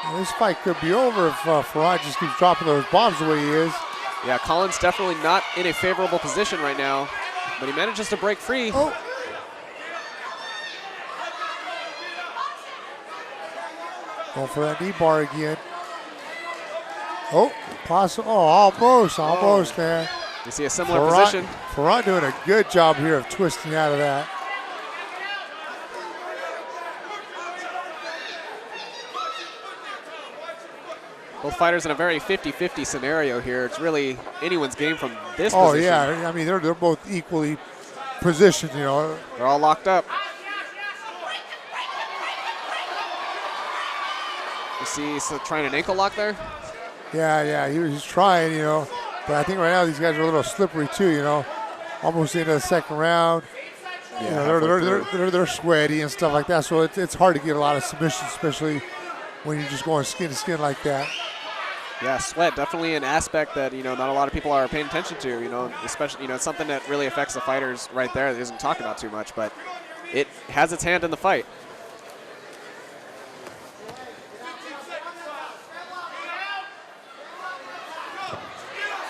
Well, this fight could be over if Ferrant just keeps dropping those bombs the way he is. Yeah, Collins definitely not in a favorable position right now, but he manages to break free. Oh. Going for that knee bar again. Oh, possible. Oh, almost, man. You see a similar position. Ferrant doing a good job here of twisting out of that. Both fighters in a very 50-50 scenario here. It's really anyone's game from this position. Oh, yeah. I mean, they're both equally positioned, They're all locked up. You see he's trying an ankle lock there? Yeah, he's trying, But I think right now these guys are a little slippery too, Almost into the second round. Yeah, they're sweaty and stuff like that. So it's hard to get a lot of submissions, especially when you're just going skin to skin like that. Yeah, sweat, definitely an aspect that, not a lot of people are paying attention to, especially, it's something that really affects the fighters right there that isn't talked about too much, but it has its hand in the fight.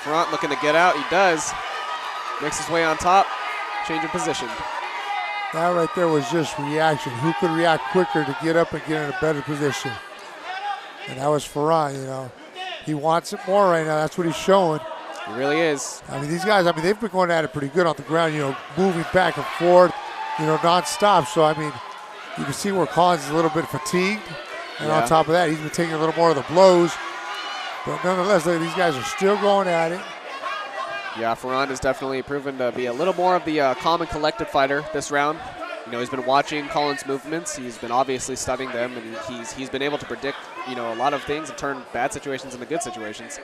Ferrant looking to get out, he does. Makes his way on top, change of position. That right there was just reaction. Who could react quicker to get up and get in a better position? And that was Ferrant, He wants it more right now. That's what he's showing. He really is. I mean, these guys, they've been going at it pretty good on the ground, moving back and forth, nonstop. So, you can see where Collins is a little bit fatigued. And on top of that, he's been taking a little more of the blows. But nonetheless, these guys are still going at it. Yeah, Ferrant has definitely proven to be a little more of the calm and collected fighter this round. He's been watching Collins' movements. He's been obviously studying them, and he's been able to predict, a lot of things and turn bad situations into good situations.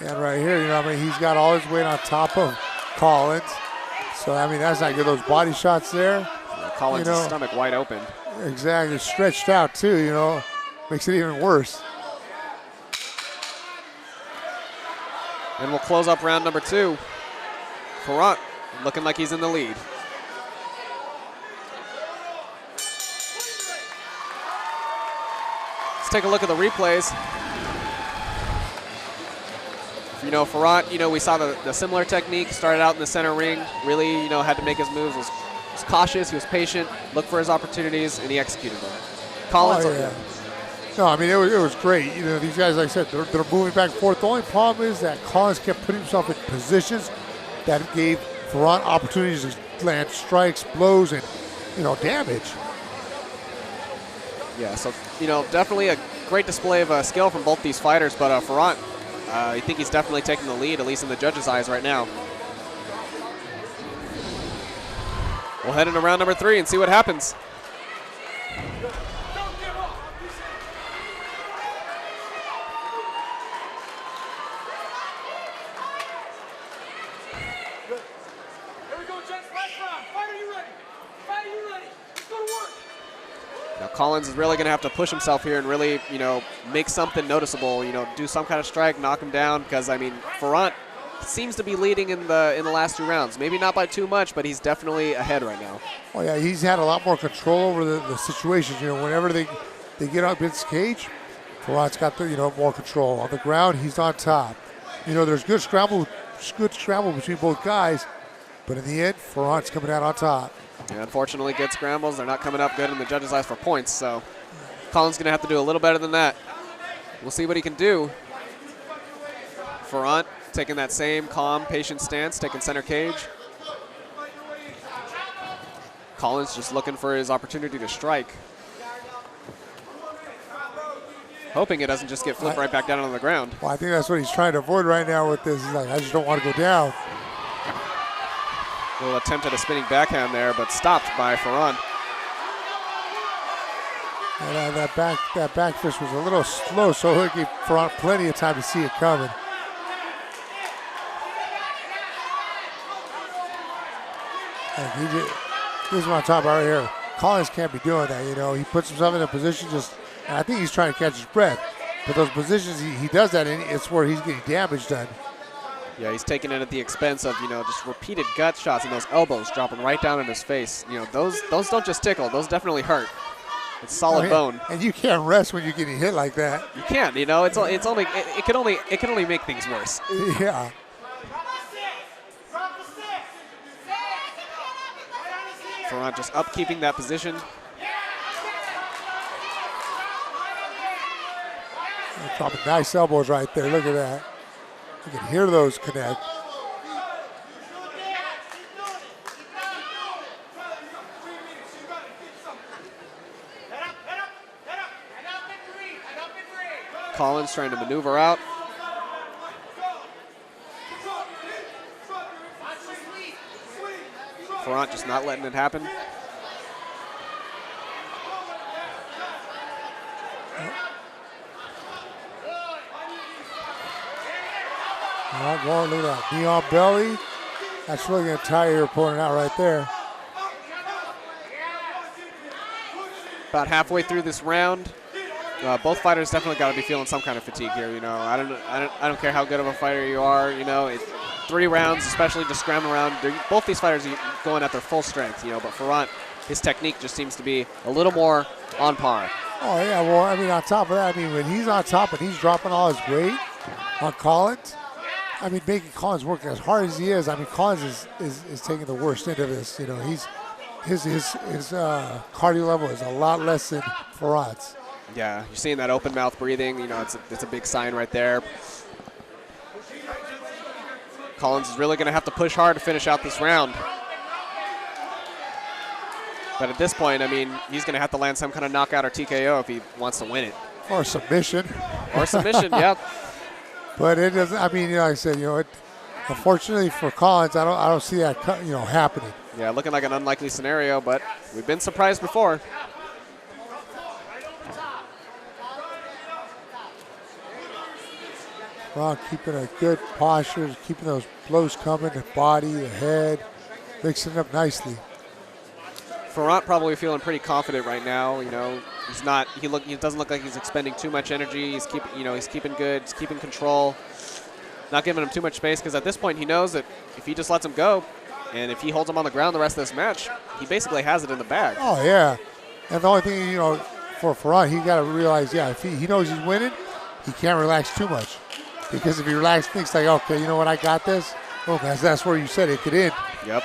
And right here, he's got all his weight on top of Collins. So, that's not good. Those body shots there. Yeah, Collins' stomach wide open. Exactly. Stretched out, too, Makes it even worse. And we'll close up round number 2. Ferrant looking like he's in the lead. Let's take a look at the replays. Ferrant, we saw the similar technique. Started out in the center ring. Really, had to make his moves. Was cautious. He was patient. Looked for his opportunities, and he executed them. Collins. No, it was great. These guys, like I said, they're moving back and forth. The only problem is that Collins kept putting himself in positions that gave Ferrant opportunities to land strikes, blows, and, damage. Yeah, so, definitely a great display of skill from both these fighters, but Ferrant, I think he's definitely taking the lead, at least in the judges' eyes right now. We'll head into round number 3 and see what happens. Collins is really going to have to push himself here and really, make something noticeable, do some kind of strike, knock him down, because, Ferrant, seems to be leading in the last 2 rounds. Maybe not by too much, but he's definitely ahead right now. Oh yeah, he's had a lot more control over the situations. You know, whenever they get up against the cage, Ferrant's got the more control. On the ground, he's on top. You know, there's good scramble between both guys, but in the end, Ferrant's coming out on top. Yeah, unfortunately, good scrambles. They're not coming up good, and the judges ask for points. So Colin's going to have to do a little better than that. We'll see what he can do. Ferrant taking that same calm, patient stance, taking center cage. Colin's just looking for his opportunity to strike. Hoping it doesn't just get flipped right back down on the ground. Well, I think that's what he's trying to avoid right now with this. He's like, I just don't want to go down. A little attempt at a spinning backhand there, but stopped by Ferrant. And that back fist was a little slow, so he'll give Ferrant plenty of time to see it coming. And this is what I'm talking about right here. Collins can't be doing that, you know. He puts himself in a position and I think he's trying to catch his breath. But those positions, he does that, and it's where he's getting damage done. Yeah, he's taking it at the expense of, just repeated gut shots and those elbows dropping right down in his face. You know, those don't just tickle. Those definitely hurt. It's solid bone. And you can't rest when you're getting hit like that. You can't, it can only make things worse. Yeah. Ferrant just upkeeping that position. Dropping nice elbows right there. Look at that. You can hear those connect. Collins trying to maneuver out. Ferrant just not letting it happen. Look at that. Knee on belly. That's really going to tire your opponent out right there. About halfway through this round, both fighters definitely got to be feeling some kind of fatigue here. I don't care how good of a fighter you are. 3 rounds, especially just scrambling around. Both these fighters are going at their full strength. But Ferrant, his technique just seems to be a little more on par. Oh yeah, well, on top of that, when he's on top and he's dropping all his weight on Collins, making Collins work as hard as he is. Collins is taking the worst end of this. His cardio level is a lot less than Ferrant's. Yeah, you're seeing that open mouth breathing. It's a big sign right there. Collins is really going to have to push hard to finish out this round. But at this point, he's going to have to land some kind of knockout or TKO if he wants to win it. Or submission. Yep. But it doesn't. Like I said, unfortunately for Collins, I don't see that happening. Yeah, looking like an unlikely scenario, but we've been surprised before. Ferrant keeping a good posture, keeping those blows coming, the body, the head, mixing it up nicely. Ferrant probably feeling pretty confident right now. He's not. He doesn't look like he's expending too much energy. He's keeping good. He's keeping control. Not giving him too much space because at this point he knows that if he just lets him go, and if he holds him on the ground the rest of this match, he basically has it in the bag. Oh yeah, and the only thing for Ferrant, he got to realize, if he knows he's winning, he can't relax too much, because if he relaxes, thinks like, okay, you know what, I got this. Oh, that's where you said it could end. Yep.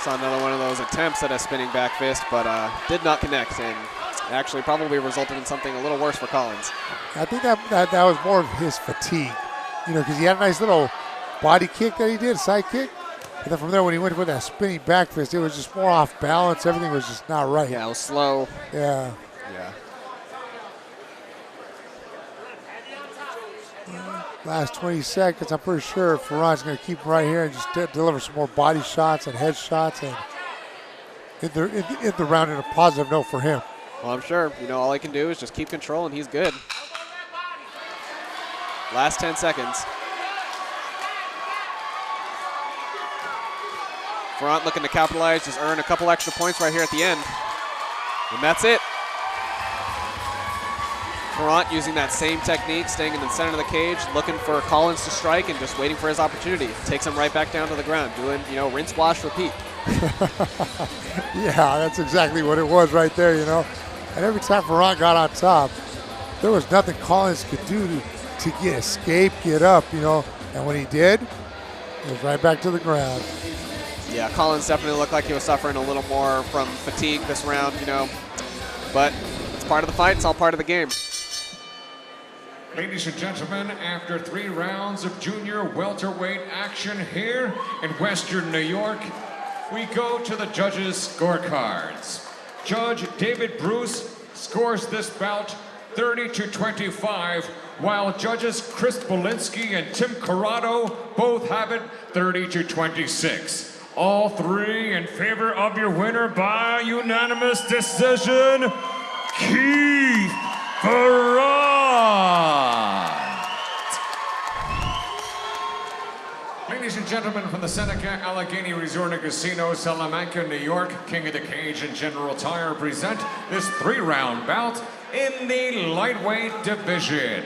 Saw another one of those attempts at a spinning back fist, but did not connect, and actually probably resulted in something a little worse for Collins. I think that was more of his fatigue, because he had a nice little body kick that he did, side kick, and then from there when he went with that spinning back fist, it was just more off balance. Everything was just not right. Yeah, it was slow. Yeah. Last 20 seconds, I'm pretty sure Ferrant's going to keep him right here and just deliver some more body shots and head shots and in the round in a positive note for him. Well, I'm sure. All he can do is just keep control, and he's good. Last 10 seconds. Ferrant looking to capitalize, just earn a couple extra points right here at the end. And that's it. Ferrant using that same technique, staying in the center of the cage, looking for Collins to strike and just waiting for his opportunity. Takes him right back down to the ground, doing, you know, rinse, wash, repeat. Yeah, that's exactly what it was right there, you know. And every time Ferrant got on top, there was nothing Collins could do to escape, get up, you know. And when he did, it was right back to the ground. Yeah, Collins definitely looked like he was suffering a little more from fatigue this round, you know. But it's part of the fight. It's all part of the game. Ladies and gentlemen, after 3 rounds of junior welterweight action here in Western New York, we go to the judges' scorecards. Judge David Bruce scores this bout 30-25, while judges Chris Bolinsky and Tim Corrado both have it 30-26. All 3 in favor of your winner by unanimous decision, Keith Ferrant. Ladies and gentlemen, from the Seneca Allegheny Resort and Casino, Salamanca, New York, King of the Cage and General Tire present this 3-round bout in the lightweight division.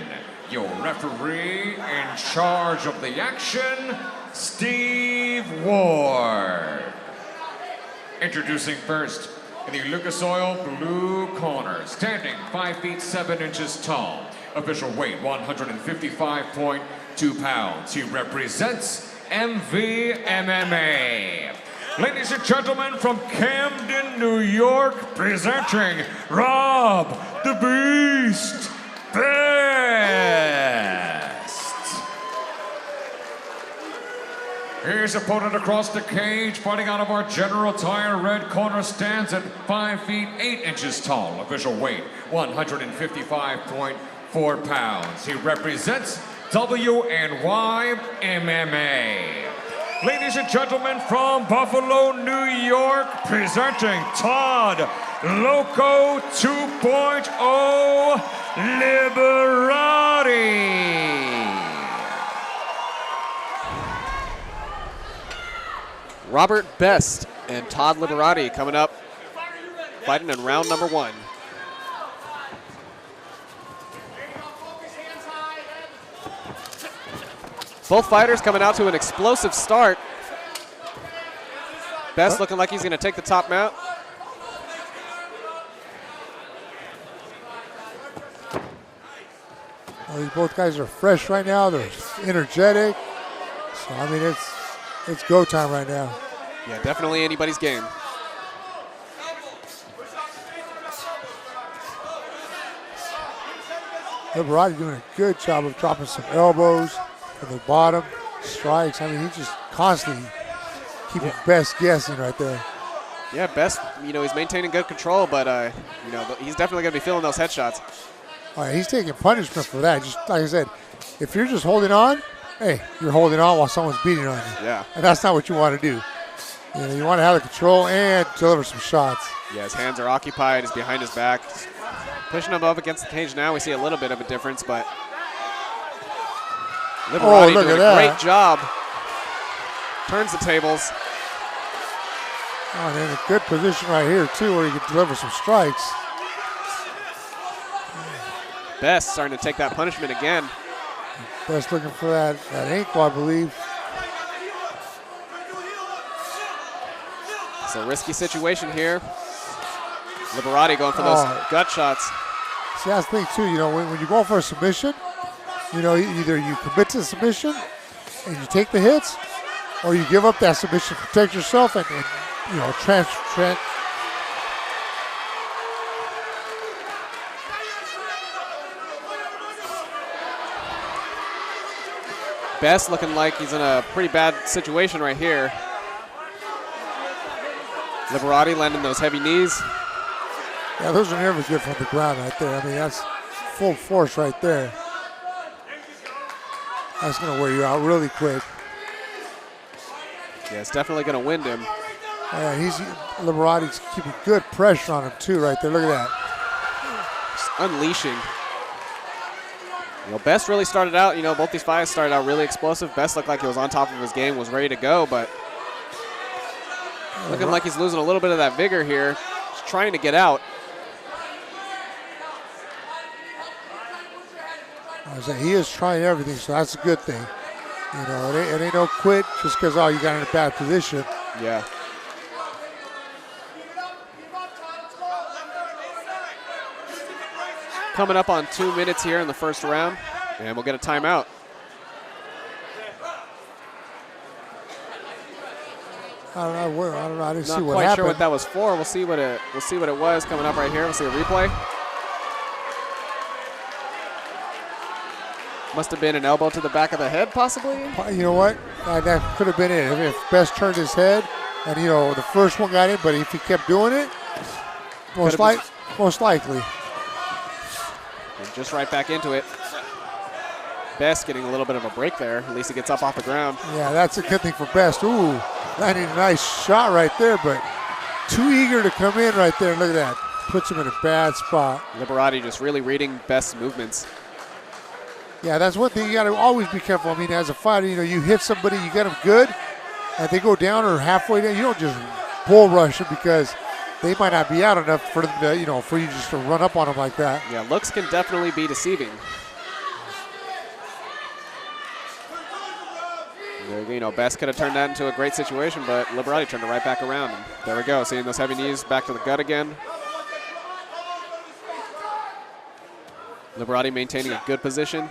Your referee in charge of the action, Steve Ward. Introducing first, in the Lucas Oil blue corner, standing 5 feet 7 inches tall, official weight 155.2 pounds. He represents MVMMA. Ladies and gentlemen, from Camden, New York, presenting Rob the Beast Best. His opponent across the cage, fighting out of our General Tire red corner, stands at 5 feet 8 inches tall, official weight 155.4 pounds. He represents WNY MMA. Ladies and gentlemen, from Buffalo, New York, presenting Todd Loco 2.0 Liberati. Robert Best and Todd Liberati coming up, fighting in round number 1. Both fighters coming out to an explosive start. Best looking like he's going to take the top mount. Well, these both guys are fresh right now. They're energetic. So, I mean, it's go time right now. Yeah, definitely anybody's game. Liberati doing a good job of dropping some elbows from the bottom, strikes. I mean, he's just constantly keeping Best guessing right there. Yeah, Best, you know, he's maintaining good control, but, you know, he's definitely going to be feeling those headshots. All right, he's taking punishment for that. Just like I said, if you're just holding on, hey, you're holding on while someone's beating on you. Yeah. And that's not what you want to do. You know, you want to have the control and deliver some shots. Yeah, his hands are occupied. He's behind his back. Pushing him up against the cage now, we see a little bit of a difference, but Liberati doing a great job. Turns the tables. Oh, and in a good position right here, too, where he can deliver some strikes. Best starting to take that punishment again. Best looking for that ankle, I believe. It's a risky situation here. Liberati going for those gut shots. See, that's the thing, too. You know, when you go for a submission, you know, either you commit to the submission and you take the hits, or you give up that submission, protect yourself, and you know, Best looking like he's in a pretty bad situation right here. Liberati landing those heavy knees. Yeah, those are never good from the ground right there. I mean, that's full force right there. That's going to wear you out really quick. Yeah, it's definitely going to wind him. Yeah, Liberati's keeping good pressure on him too right there. Look at that. Just unleashing. You know, Best really started out, you know, both these fights started out really explosive. Best looked like he was on top of his game, was ready to go, but looking like he's losing a little bit of that vigor here. Just trying to get out. I said he is trying everything, so that's a good thing. You know, it ain't no quit just because, oh, you got in a bad position. Yeah. Coming up on 2 minutes here in the first round, and we'll get a timeout. I don't know. I didn't see what happened. Not quite sure what that was for. We'll see what it was coming up right here. We'll see a replay. Must have been an elbow to the back of the head, possibly. You know what? That could have been it. If Best turned his head, and you know the first one got in, but if he kept doing it, most likely. And just right back into it. Best getting a little bit of a break there. At least he gets up off the ground. Yeah, that's a good thing for Best. Ooh, landing a nice shot right there, but too eager to come in right there. Look at that. Puts him in a bad spot. Liberati just really reading Best's movements. Yeah, that's one thing you got to always be careful. I mean, as a fighter, you know, you hit somebody, you get them good, and they go down or halfway down. You don't just bull rush them because they might not be out enough for them to, you know, for you just to run up on them like that. Yeah, looks can definitely be deceiving. You know, Best could have turned that into a great situation, but Liberati turned it right back around. And there we go, seeing those heavy knees back to the gut again. Liberati maintaining a good position.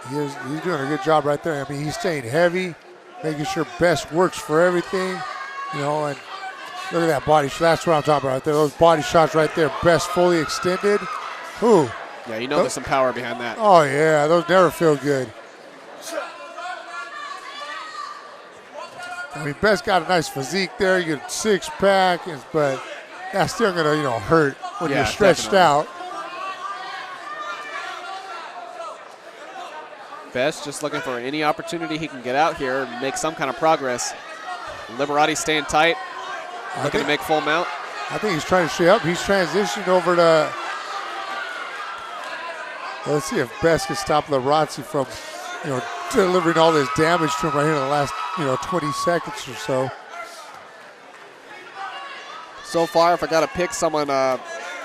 He's doing a good job right there. I mean, he's staying heavy, making sure Best works for everything, you know, and look at that body shot. That's what I'm talking about right there. Those body shots right there, Best fully extended. Ooh. Yeah, you know there's some power behind that. Oh, yeah, those never feel good. I mean, Best got a nice physique there. You get a six-pack, but that's still going to, you know, hurt when you're stretched out. Best just looking for any opportunity he can get out here and make some kind of progress. Liberati staying tight, looking to make full mount. I think he's trying to stay up. He's transitioned over to. Let's see if Best can stop Liberati from, you know, delivering all this damage to him right here in the last, you know, 20 seconds or so. So far, if I got to pick someone,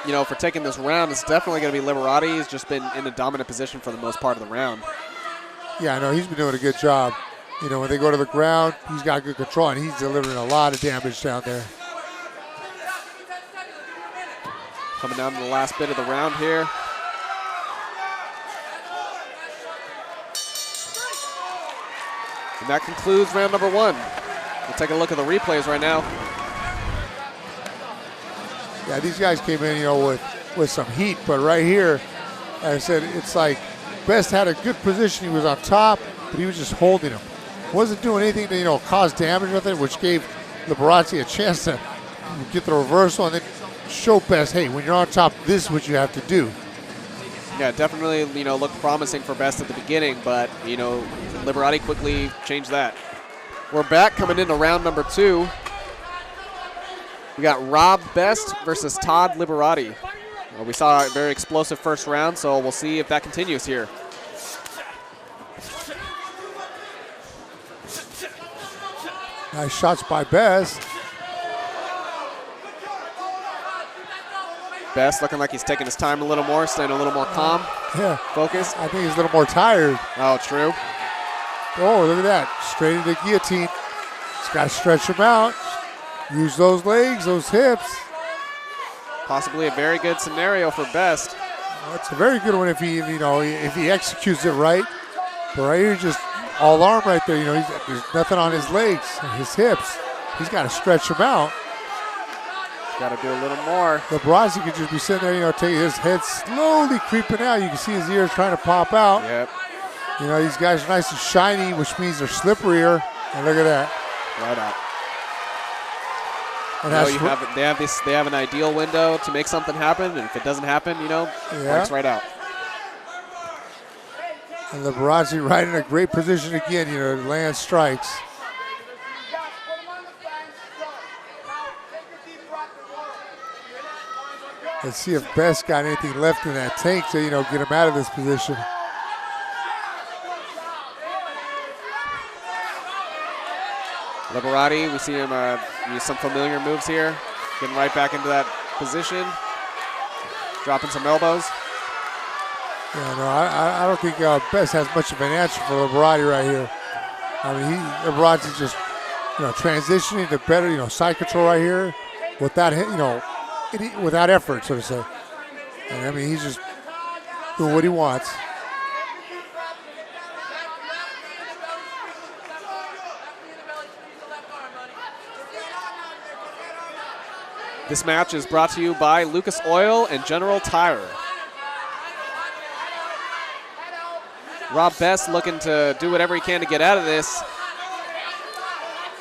you know, for taking this round, it's definitely going to be Liberati. He's just been in a dominant position for the most part of the round. Yeah, I know. He's been doing a good job. You know, when they go to the ground, he's got good control, and he's delivering a lot of damage down there. Coming down to the last bit of the round here. And that concludes round number one. We'll take a look at the replays right now. Yeah, these guys came in, you know, with some heat, but right here, like I said, it's like Best had a good position. He was on top, but he was just holding him. Wasn't doing anything to, you know, cause damage with it, which gave Liberati a chance to get the reversal and then show Best, hey, when you're on top, this is what you have to do. Yeah, definitely, you know, looked promising for Best at the beginning, but, you know, Liberati quickly changed that. We're back coming into round number two. We got Rob Best versus Todd Liberati. Well, we saw a very explosive first round, so we'll see if that continues here. Nice shots by Best. Best looking like he's taking his time a little more, staying a little more calm, focused. I think he's a little more tired. Oh, true. Oh, look at that. Straight into the guillotine. Just got to stretch him out. Use those legs, those hips. Possibly a very good scenario for Best. It's a very good one if he, you know, if he executes it right. But right here, just all arm right there. You know, there's nothing on his legs, his hips. He's got to stretch him out. Got to do a little more. Liberati could just be sitting there, you know, take his head slowly creeping out. You can see his ears trying to pop out. Yep. You know, these guys are nice and shiny, which means they're slipperier. And look at that. Right out. And you know, they have an ideal window to make something happen, and if it doesn't happen, you know, works right out. And Liberati right in a great position again, you know, to land strikes. Let's see if Best got anything left in that tank to, you know, get him out of this position. Liberati, we see him use some familiar moves here. Getting right back into that position. Dropping some elbows. Yeah, no, I don't think Best has much of an answer for Liberati right here. I mean, Liberati's just, transitioning to better, side control right here without, without effort, so to say. And I mean, he's just doing what he wants. This match is brought to you by Lucas Oil and General Tire. Rob Best looking to do whatever he can to get out of this.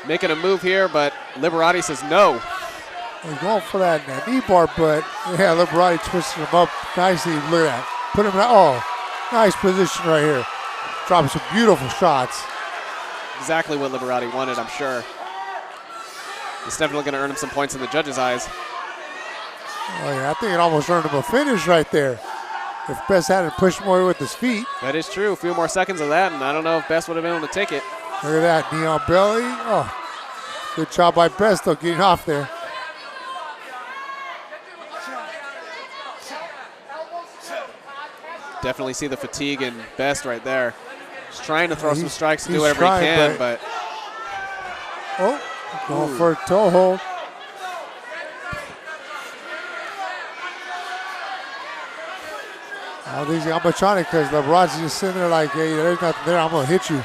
Making a move here, but Liberati says no. He's going for that knee bar, but yeah, Liberati twisted him up nicely. Look at that. Put him in nice position right here. Dropping some beautiful shots. Exactly what Liberati wanted, I'm sure. It's definitely going to earn him some points in the judges' eyes. Oh yeah, I think it almost earned him a finish right there. If Best hadn't pushed more with his feet. That is true. A few more seconds of that, and I don't know if Best would have been able to take it. Look at that, knee on belly. Oh, good job by Best, though, getting off there. Definitely see the fatigue in Best right there. He's trying to throw some strikes and do whatever he can, but. Oh, going for a toe hold. I think I'm going to try it because Liberati's just sitting there like, hey, there's nothing there. I'm going to hit you.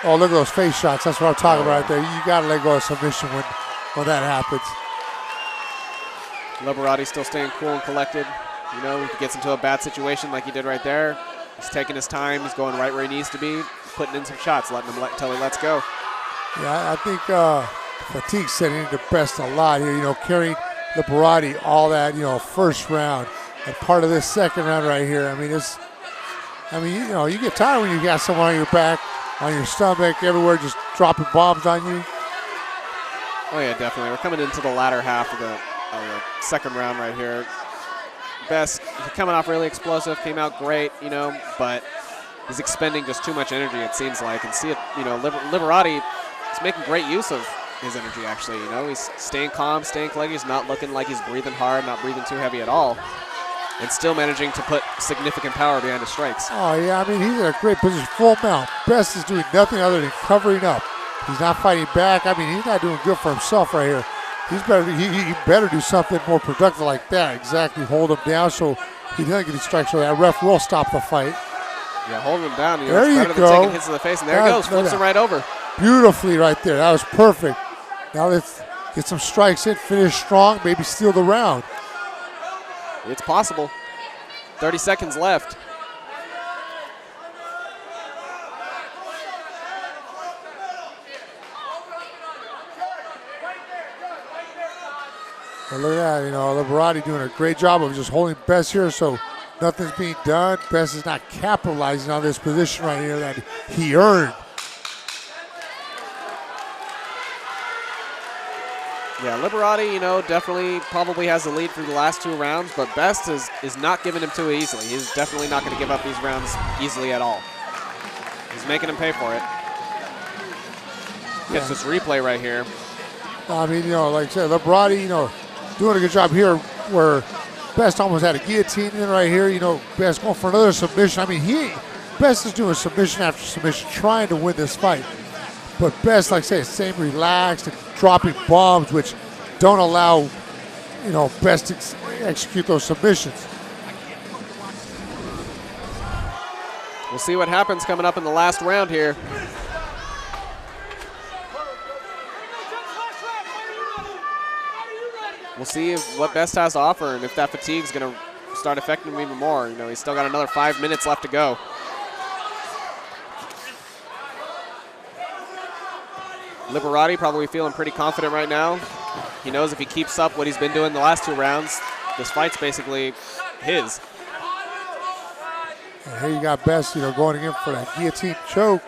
Oh, look at those face shots. That's what I'm talking about right there. You got to let go of submission when that happens. Liberati still staying cool and collected. If he gets into a bad situation like he did right there, he's taking his time. He's going right where he needs to be, putting in some shots, letting him until he lets go. Yeah, I think fatigue setting into Best a lot here. Carrying Liberati all that, first round. And part of this second round right here, you get tired when you got someone on your back, on your stomach, everywhere, just dropping bombs on you. Oh yeah, definitely. We're coming into the latter half of the second round right here. Best coming off really explosive, came out great, but he's expending just too much energy, it seems like. And see it, Liberati is making great use of his energy, actually. He's staying calm, staying collected. He's not looking like he's breathing hard, not breathing too heavy at all. And still managing to put significant power behind his strikes. Oh, yeah, he's in a great position, full mount. Best is doing nothing other than covering up. He's not fighting back. He's not doing good for himself right here. He better do something more productive like that. Exactly, hold him down so he doesn't get his strikes, so that ref will stop the fight. Yeah, holding him down. There you go. Than taking hits to the face, and there he goes, flips him right over. Beautifully right there. That was perfect. Now let's get some strikes in, finish strong, maybe steal the round. It's possible. 30 seconds left. Well, look at that, Liberati doing a great job of just holding Best here, so nothing's being done. Best is not capitalizing on this position right here that he earned. Yeah, Liberati, definitely probably has the lead through the last two rounds, but Best is not giving him too easily. He's definitely not going to give up these rounds easily at all. He's making him pay for it. Gets this replay right here. Like I said, Liberati, doing a good job here where Best almost had a guillotine in right here. Best going for another submission. Best is doing submission after submission, trying to win this fight. But Best, like I say, staying relaxed and dropping bombs, which don't allow, Best to execute those submissions. We'll see what happens coming up in the last round here. We'll see what Best has to offer and if that fatigue's going to start affecting him even more. He's still got another 5 minutes left to go. Liberati probably feeling pretty confident right now. He knows if he keeps up what he's been doing the last two rounds, this fight's basically his. And here you got Best, going again for that guillotine choke.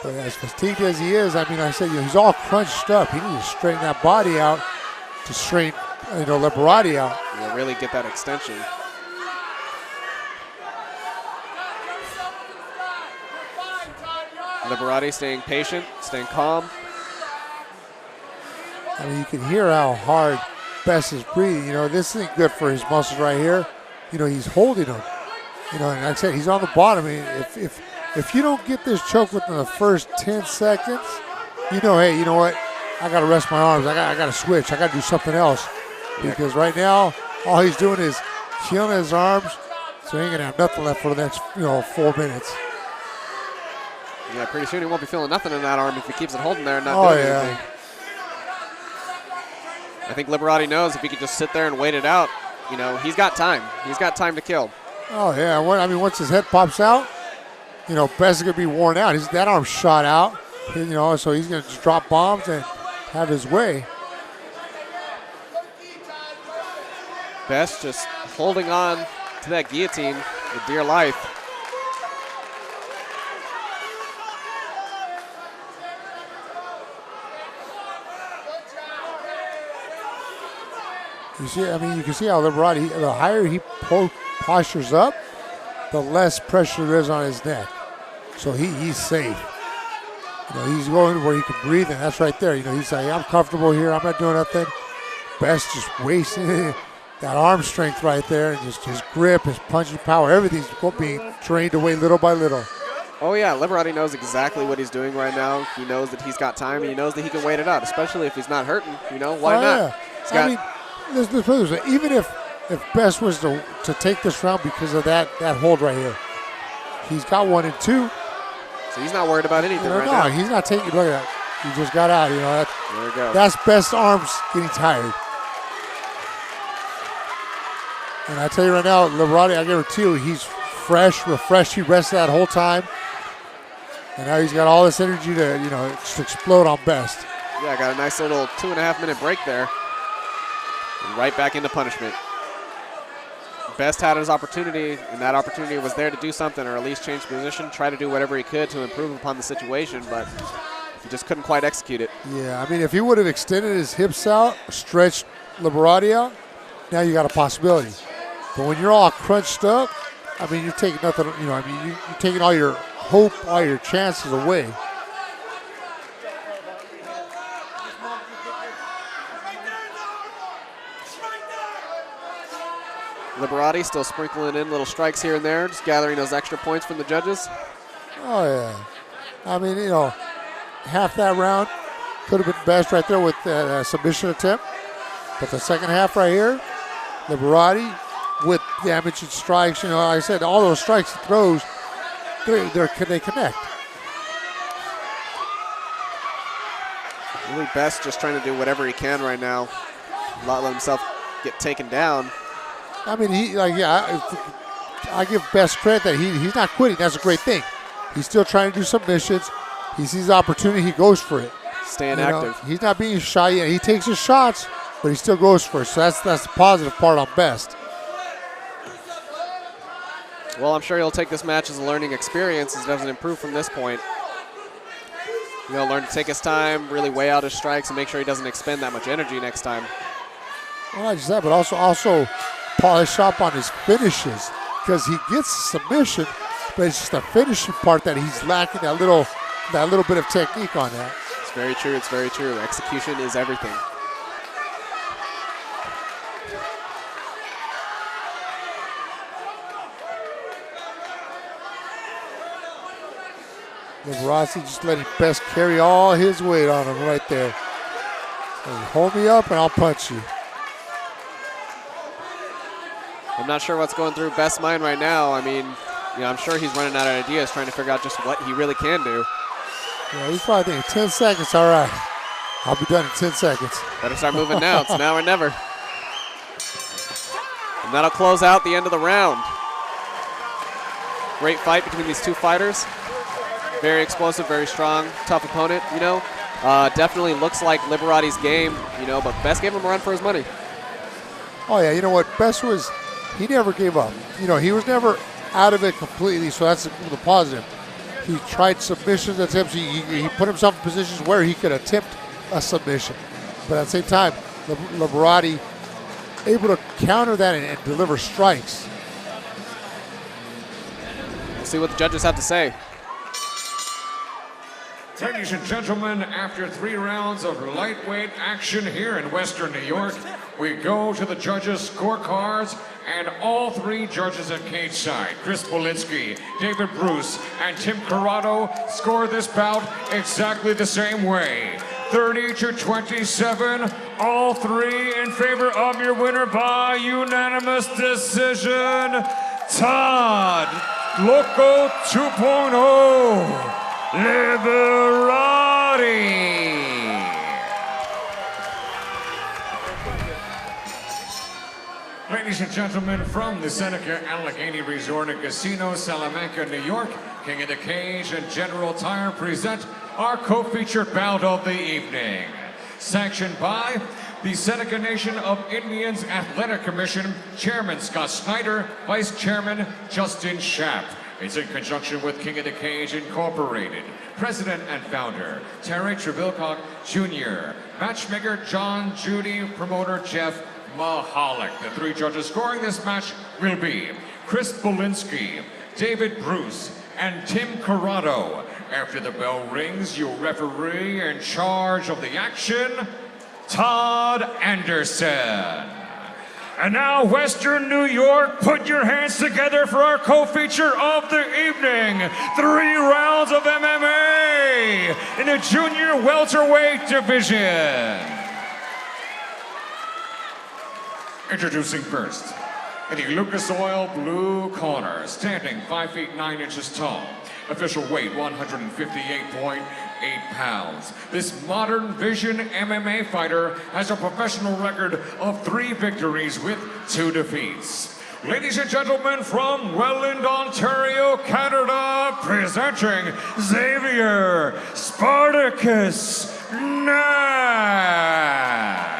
But as fatigued as he is, like I said, he's all crunched up. He needs to straighten that body out to straighten, Liberati out. Yeah, really get that extension. Liberati staying patient, staying calm. You can hear how hard Best is breathing. This isn't good for his muscles right here. He's holding them. You know, and like I said, he's on the bottom. I mean, if you don't get this choke within the first 10 seconds, you know, hey, you know what? I got to rest my arms. I got to switch. I got to do something else. Because right now, all he's doing is killing his arms, so he ain't going to have nothing left for the next, 4 minutes. Yeah, pretty soon he won't be feeling nothing in that arm if he keeps it holding there and not doing anything. I think Liberati knows if he could just sit there and wait it out, you know, he's got time. He's got time to kill. Oh, yeah. I mean, once his head pops out, you know, Best is going to be worn out. That arm's shot out, you know, so he's going to just drop bombs and have his way. Best just holding on to that guillotine with dear life. You see, I mean, you can see how Liberati, the higher he postures up, the less pressure there is on his neck. So he's safe. You know, he's going where he can breathe, and that's right there. You know, he's like, I'm comfortable here. I'm not doing nothing. Best just wasting that arm strength right there, and just his grip, his punching power, everything's being trained away little by little. Oh, yeah, Liberati knows exactly what he's doing right now. He knows that he's got time, and he knows that he can wait it out, especially if he's not hurting. You know, why not? Yeah. I mean, let's put it this way. Even if Best was to take this round because of that hold right here, he's got 1 and 2. So he's not worried about anything now. No, he's not taking. Look at that. He just got out. You know, there we go. That's Best's arms getting tired. And I tell you right now, Liberati, I guarantee you, he's fresh, refreshed. He rested that whole time, and now he's got all this energy to, you know, just explode on Best. Yeah, got a nice little 2.5-minute break there. And right back into punishment. Best had his opportunity, and that opportunity was there to do something, or at least change position, try to do whatever he could to improve upon the situation, but he just couldn't quite execute it. Yeah, I mean, if he would have extended his hips out, stretched Liberati out, now you got a possibility. But when you're all crunched up, I mean, you're taking nothing, you know, I mean, you're taking all your hope, all your chances away. Liberati still sprinkling in little strikes here and there, just gathering those extra points from the judges. Oh, yeah. I mean, you know, half that round could have been Best right there with that submission attempt. But the second half right here, Liberati with damaging strikes. You know, like I said, all those strikes he throws, they connect. Really Best just trying to do whatever he can right now. Not let himself get taken down. I mean, I give Best credit that he's not quitting. That's a great thing. He's still trying to do submissions. He sees the opportunity, he goes for it. Staying active. He's not being shy yet. He takes his shots, but he still goes for it. So that's the positive part on Best. Well, I'm sure he'll take this match as a learning experience as he doesn't improve from this point. You know, learn to take his time, really weigh out his strikes, and make sure he doesn't expend that much energy next time. Well, not just that, but also polish up on his finishes, because he gets submission, but it's just the finishing part that he's lacking, that little bit of technique on that. It's very true. It's very true. Execution is everything. Rowdy just letting Best carry all his weight on him right there. So hold me up and I'll punch you. I'm not sure what's going through Best's mind right now. I mean, you know, I'm sure he's running out of ideas, trying to figure out just what he really can do. Yeah, he's probably thinking 10 seconds, all right. I'll be done in 10 seconds. Better start moving now. It's now or never. And that'll close out the end of the round. Great fight between these two fighters. Very explosive, very strong, tough opponent, you know. Definitely looks like Liberati's game, you know, but Best gave him a run for his money. Oh, yeah, you know what? Best he never gave up. You know, he was never out of it completely, so that's the positive. He tried submissions attempts. He put himself in positions where he could attempt a submission. But at the same time, Liberati able to counter that and deliver strikes. We'll see what the judges have to say. Ladies and gentlemen, after 3 rounds of lightweight action here in Western New York, we go to the judges' scorecards, and all three judges at cage side, Chris Polinsky, David Bruce, and Tim Corrado, score this bout exactly the same way. 30-27, all three in favor of your winner by unanimous decision, Todd Loco 2.0 Liberati. Ladies and gentlemen, from the Seneca Allegheny Resort and Casino, Salamanca, New York, King of the Cage and General Tire present our co-featured bout of the evening. Sanctioned by the Seneca Nation of Indians Athletic Commission, Chairman Scott Snyder, Vice Chairman Justin Schaap. It's in conjunction with King of the Cage Incorporated, President and Founder Terry Trevilcock Jr., Matchmaker John Judy, Promoter Jeff Mahalik. The three judges scoring this match will be Chris Polinsky, David Bruce, and Tim Corrado. After the bell rings, your referee in charge of the action, Todd Anderson. And now, Western New York, put your hands together for our co-feature of the evening. 3 rounds of MMA in the junior welterweight division. Introducing first, in the Lucas Oil blue corner, standing 5 feet 9 inches tall, official weight 158.8 pounds. This modern vision MMA fighter has a professional record of 3 victories with 2 defeats. Ladies and gentlemen, from Welland, Ontario, Canada, presenting Xavier Spartacus Nash.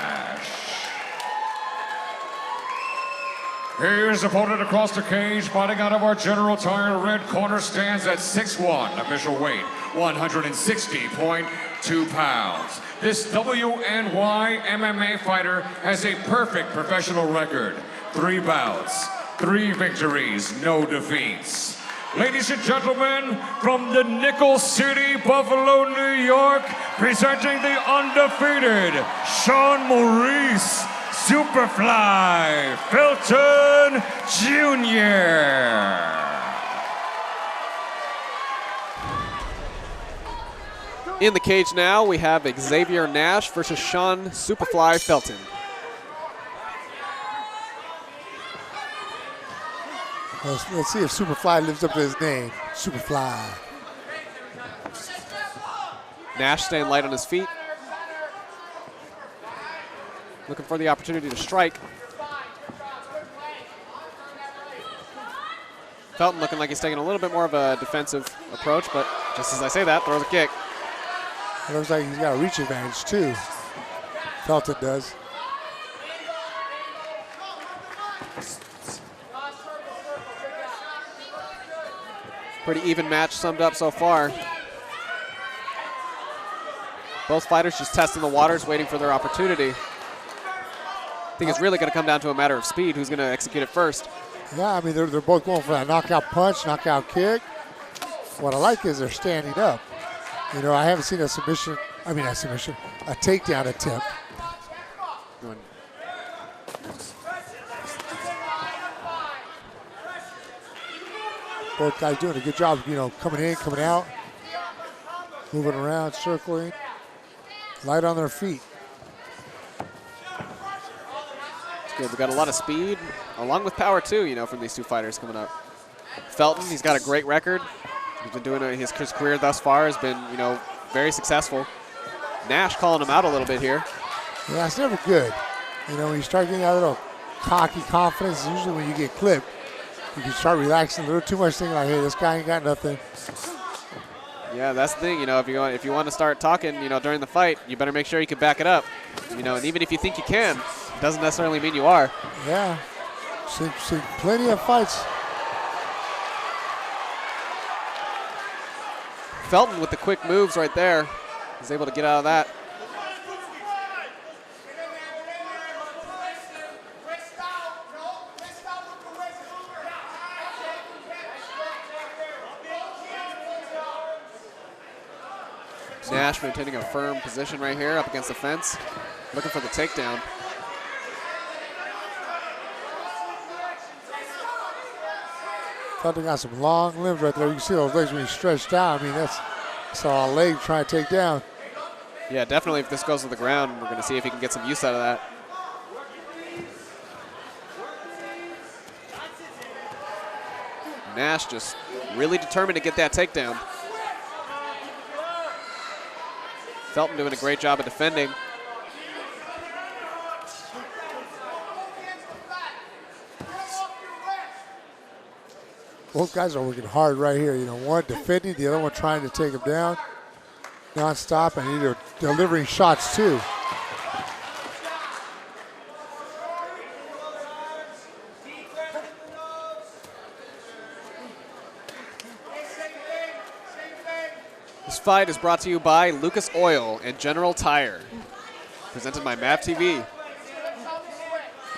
His opponent across the cage, fighting out of our General Tire red corner, stands at 6'1", official weight 160.2 pounds. This WNY MMA fighter has a perfect professional record. 3 bouts, 3 victories, no defeats. Ladies and gentlemen, from the Nickel City, Buffalo, New York, presenting the undefeated Sean Maurice Superfly Felton Jr. In the cage now, we have Xavier Nash versus Sean Superfly Felton. Let's see if Superfly lives up to his name. Superfly. Nash staying light on his feet. Looking for the opportunity to strike. Felton looking like he's taking a little bit more of a defensive approach, but just as I say that, throws a kick. It looks like he's got a reach advantage too. Felton does. Pretty even match summed up so far. Both fighters just testing the waters, waiting for their opportunity. I think it's really going to come down to a matter of speed. Who's going to execute it first? Yeah, I mean, they're both going for that knockout punch, knockout kick. What I like is they're standing up. You know, I haven't seen a takedown attempt. Both guys doing a good job, you know, coming in, coming out, moving around, circling, light on their feet. Good. We got a lot of speed, along with power too, you know, from these two fighters coming up. Felton, he's got a great record. He's been doing his career thus far has been, you know, very successful. Nash calling him out a little bit here. Yeah, it's never good. You know, when you start getting that little cocky confidence, usually when you get clipped, you can start relaxing a little too much, thinking like, hey, this guy ain't got nothing. Yeah, that's the thing. You know, if you want to start talking, you know, during the fight, you better make sure you can back it up. You know, and even if you think you can, it doesn't necessarily mean you are. Yeah, seen plenty of fights. Felton with the quick moves right there. He's able to get out of that. Nash maintaining a firm position right here up against the fence, looking for the takedown. Felton got some long limbs right there. You can see those legs being stretched out. I mean, that's a leg trying to take down. Yeah, definitely if this goes to the ground, we're going to see if he can get some use out of that. Nash just really determined to get that takedown. Felton doing a great job of defending. Both guys are working hard right here. You know, one defending, the other one trying to take him down non-stop, and either delivering shots too. This fight is brought to you by Lucas Oil and General Tire, presented by MAV TV. We've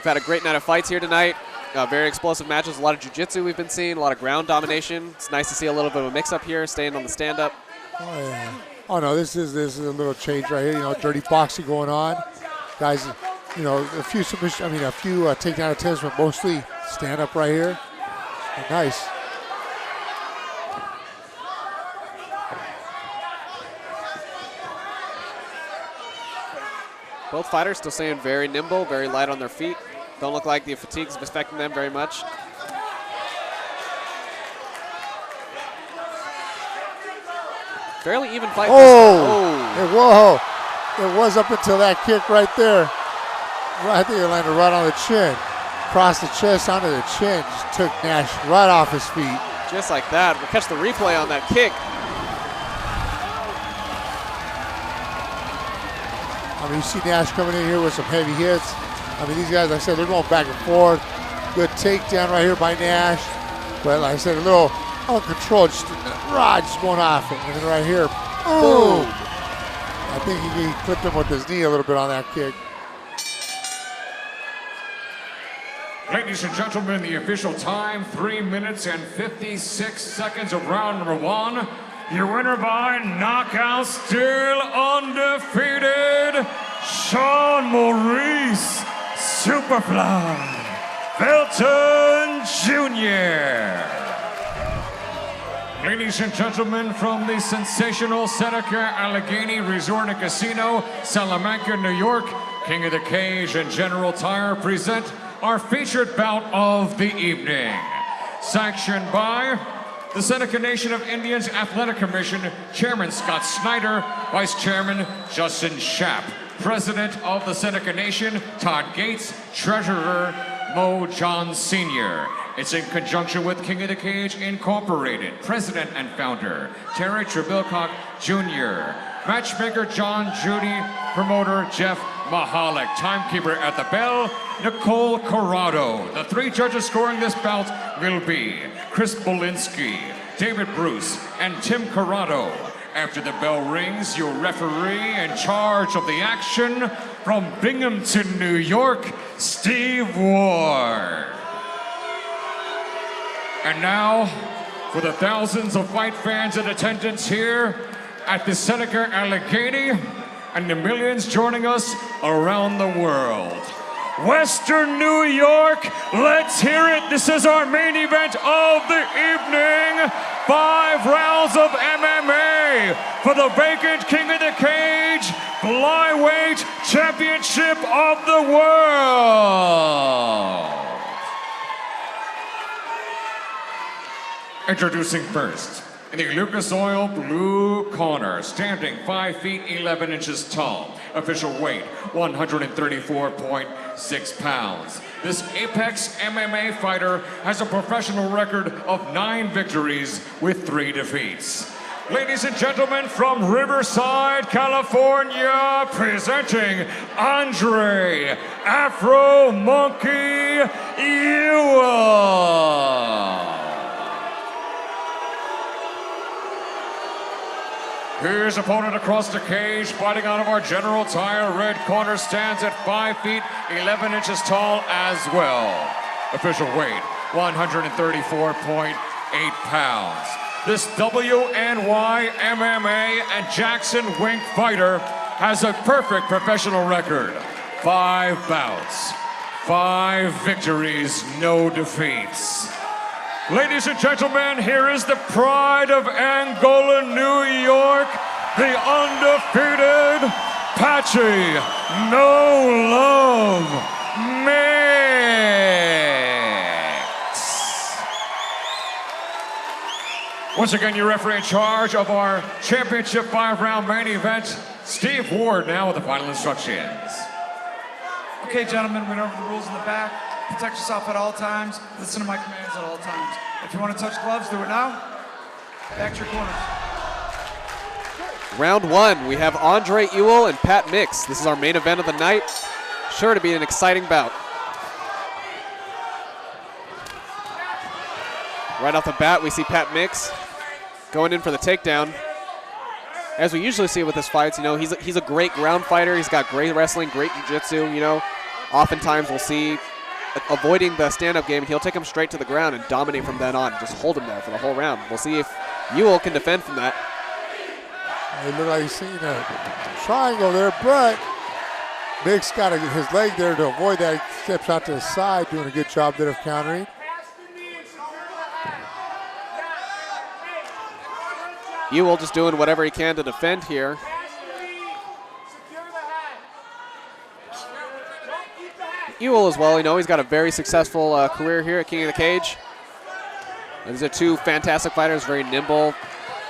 had a great night of fights here tonight. Very explosive matches, a lot of jiu-jitsu we've been seeing, a lot of ground domination. It's nice to see a little bit of a mix-up here, staying on the stand-up. Oh, yeah. Oh, no, this is a little change right here. You know, dirty boxing going on. Guys, you know, a few takedown attempts, but mostly stand-up right here. Nice. Both fighters still staying very nimble, very light on their feet. Don't look like the fatigue's affecting them very much. Fairly even fight. Whoa. It was up until that kick right there. I think it landed right on the chin. Across the chest, onto the chin. Just took Nash right off his feet. Just like that. We'll catch the replay on that kick. I mean, you see Nash coming in here with some heavy hits. I mean, these guys, like I said, they're going back and forth. Good takedown right here by Nash. But like I said, a little uncontrolled, just going off it. And then right here, boom. I think he clipped him with his knee a little bit on that kick. Ladies and gentlemen, the official time, 3 minutes and 56 seconds of round number 1. Your winner by knockout, still undefeated, Sean Maurice Superfly Felton Jr. Ladies and gentlemen, from the sensational Seneca Allegheny Resort and Casino, Salamanca, New York, King of the Cage and General Tire present our featured bout of the evening. Sanctioned by the Seneca Nation of Indians Athletic Commission, Chairman Scott Snyder, Vice Chairman Justin Schapp, President of the Seneca Nation, Todd Gates, Treasurer Mo John Sr. It's in conjunction with King of the Cage Incorporated, President and Founder Terry Trebilcock Jr., Matchmaker John Judy, Promoter Jeff Mahalik, Timekeeper at the bell, Nicole Corrado. The 3 judges scoring this bout will be Chris Bolinsky, David Bruce, and Tim Corrado. After the bell rings, your referee in charge of the action from Binghamton, New York, Steve Ward. And now, for the thousands of fight fans in attendance here at the Seneca Allegheny, and the millions joining us around the world. Western New York, let's hear it. This is our main event of the evening. 5 rounds of MMA for the vacant King of the Cage Flyweight Championship of the world. Introducing first, in the Lucas Oil blue corner, standing 5 feet 11 inches tall, official weight 134.6 pounds. This Apex MMA fighter has a professional record of 9 victories with 3 defeats. Ladies and gentlemen, from Riverside, California, presenting Andre Afro Monkey Ewell. His opponent across the cage, fighting out of our General Tire red corner, stands at 5 feet 11 inches tall as well. Official weight 134.8 pounds. This WNY MMA and Jackson Wink fighter has a perfect professional record. 5 bouts, 5 victories, no defeats. Ladies and gentlemen, here is the pride of Angola, New York, the undefeated Patchy No Love Mix. Once again, your referee in charge of our championship 5-round main event, Steve Ward, now with the final instructions. Okay, gentlemen, we went over the rules in the back. Protect yourself at all times. Listen to my commands at all times. If you want to touch gloves, do it now. Back to your corners. Round 1, we have Andre Ewell and Pat Mix. This is our main event of the night. Sure to be an exciting bout. Right off the bat, we see Pat Mix going in for the takedown. As we usually see with his fights, you know, he's a great ground fighter. He's got great wrestling, great jiu-jitsu, you know. Oftentimes we'll see avoiding the stand-up game, he'll take him straight to the ground and dominate from then on. Just hold him there for the whole round. We'll see if Ewell can defend from that. It looked like he's seeing a triangle there, but Mix got his leg there to avoid that. He steps out to the side, doing a good job there of countering. Ewell just doing whatever he can to defend here. Ewell as well, you know, he's got a very successful career here at King of the Cage. These are two fantastic fighters, very nimble,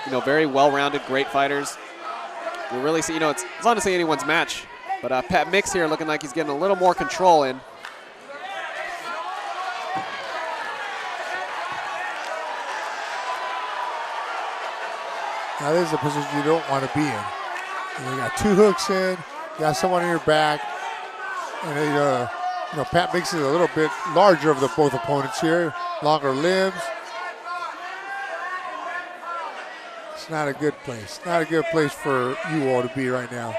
you know, very well-rounded, great fighters. We really see, you know, it's honestly anyone's match. But Pat Mix here looking like he's getting a little more control in. Now this is a position you don't want to be in. You got two hooks in, you got someone in your back, and you know, Pat Mix is a little bit larger of both opponents here, longer limbs. It's not a good place. Not a good place for Ewell to be right now.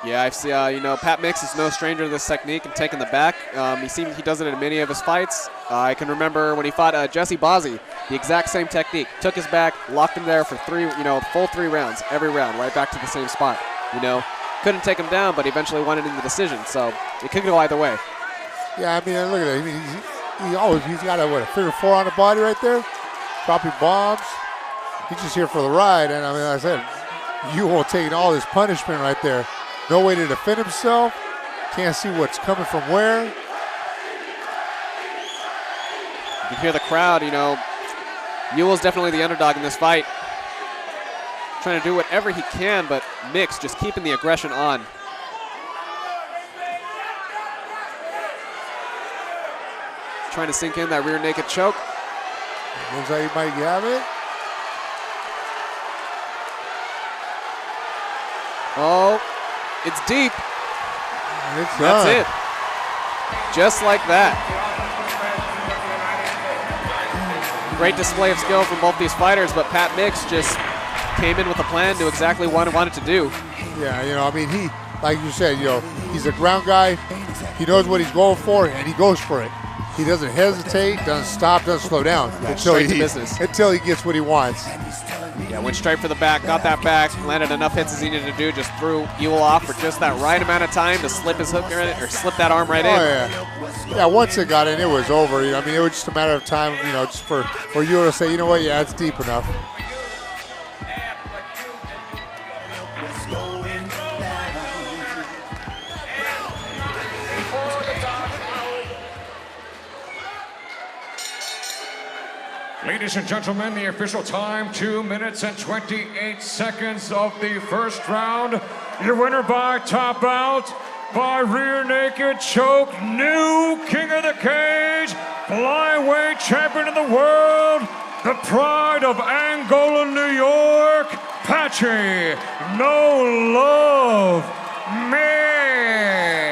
Yeah, I've seen, you know, Pat Mix is no stranger to this technique and taking the back. He does it in many of his fights. I can remember when he fought Jesse Bozzi, the exact same technique. Took his back, locked him there for full 3 rounds, every round, right back to the same spot. You know, couldn't take him down, but eventually won it in the decision. So it could go either way. Yeah, I mean, look at that. I mean, he's got a figure 4 on the body right there, dropping bombs. He's just here for the ride, and I mean, like I said, Ewell taking all this punishment right there. No way to defend himself. Can't see what's coming from where. You can hear the crowd, you know. Ewell's definitely the underdog in this fight. Trying to do whatever he can, but Mix just keeping the aggression on. Trying to sink in that rear naked choke. Looks like he might have it. Oh, it's deep. It's That's done. it. Just like that. Great display of skill from both these fighters, but Pat Mix just came in with a plan, to exactly what he wanted to do. Yeah, you know, I mean, he, like you said, you know, he's a ground guy. He knows what he's going for, and he goes for it. He doesn't hesitate, doesn't stop, doesn't slow down until he gets what he wants. Yeah, went straight for the back, got that back, landed enough hits as he needed to do, just threw Ewell off for just that right amount of time to slip his hook in, or slip that arm right in. Yeah, once it got in, it was over. You know, I mean, it was just a matter of time, you know, just for Ewell to say, you know what, yeah, it's deep enough. Ladies and gentlemen, the official time, 2 minutes and 28 seconds of the first round. Your winner by tap out, by rear naked choke, new King of the Cage, Flyweight Champion of the world, the pride of Angola, New York, Patchy No Love Mix.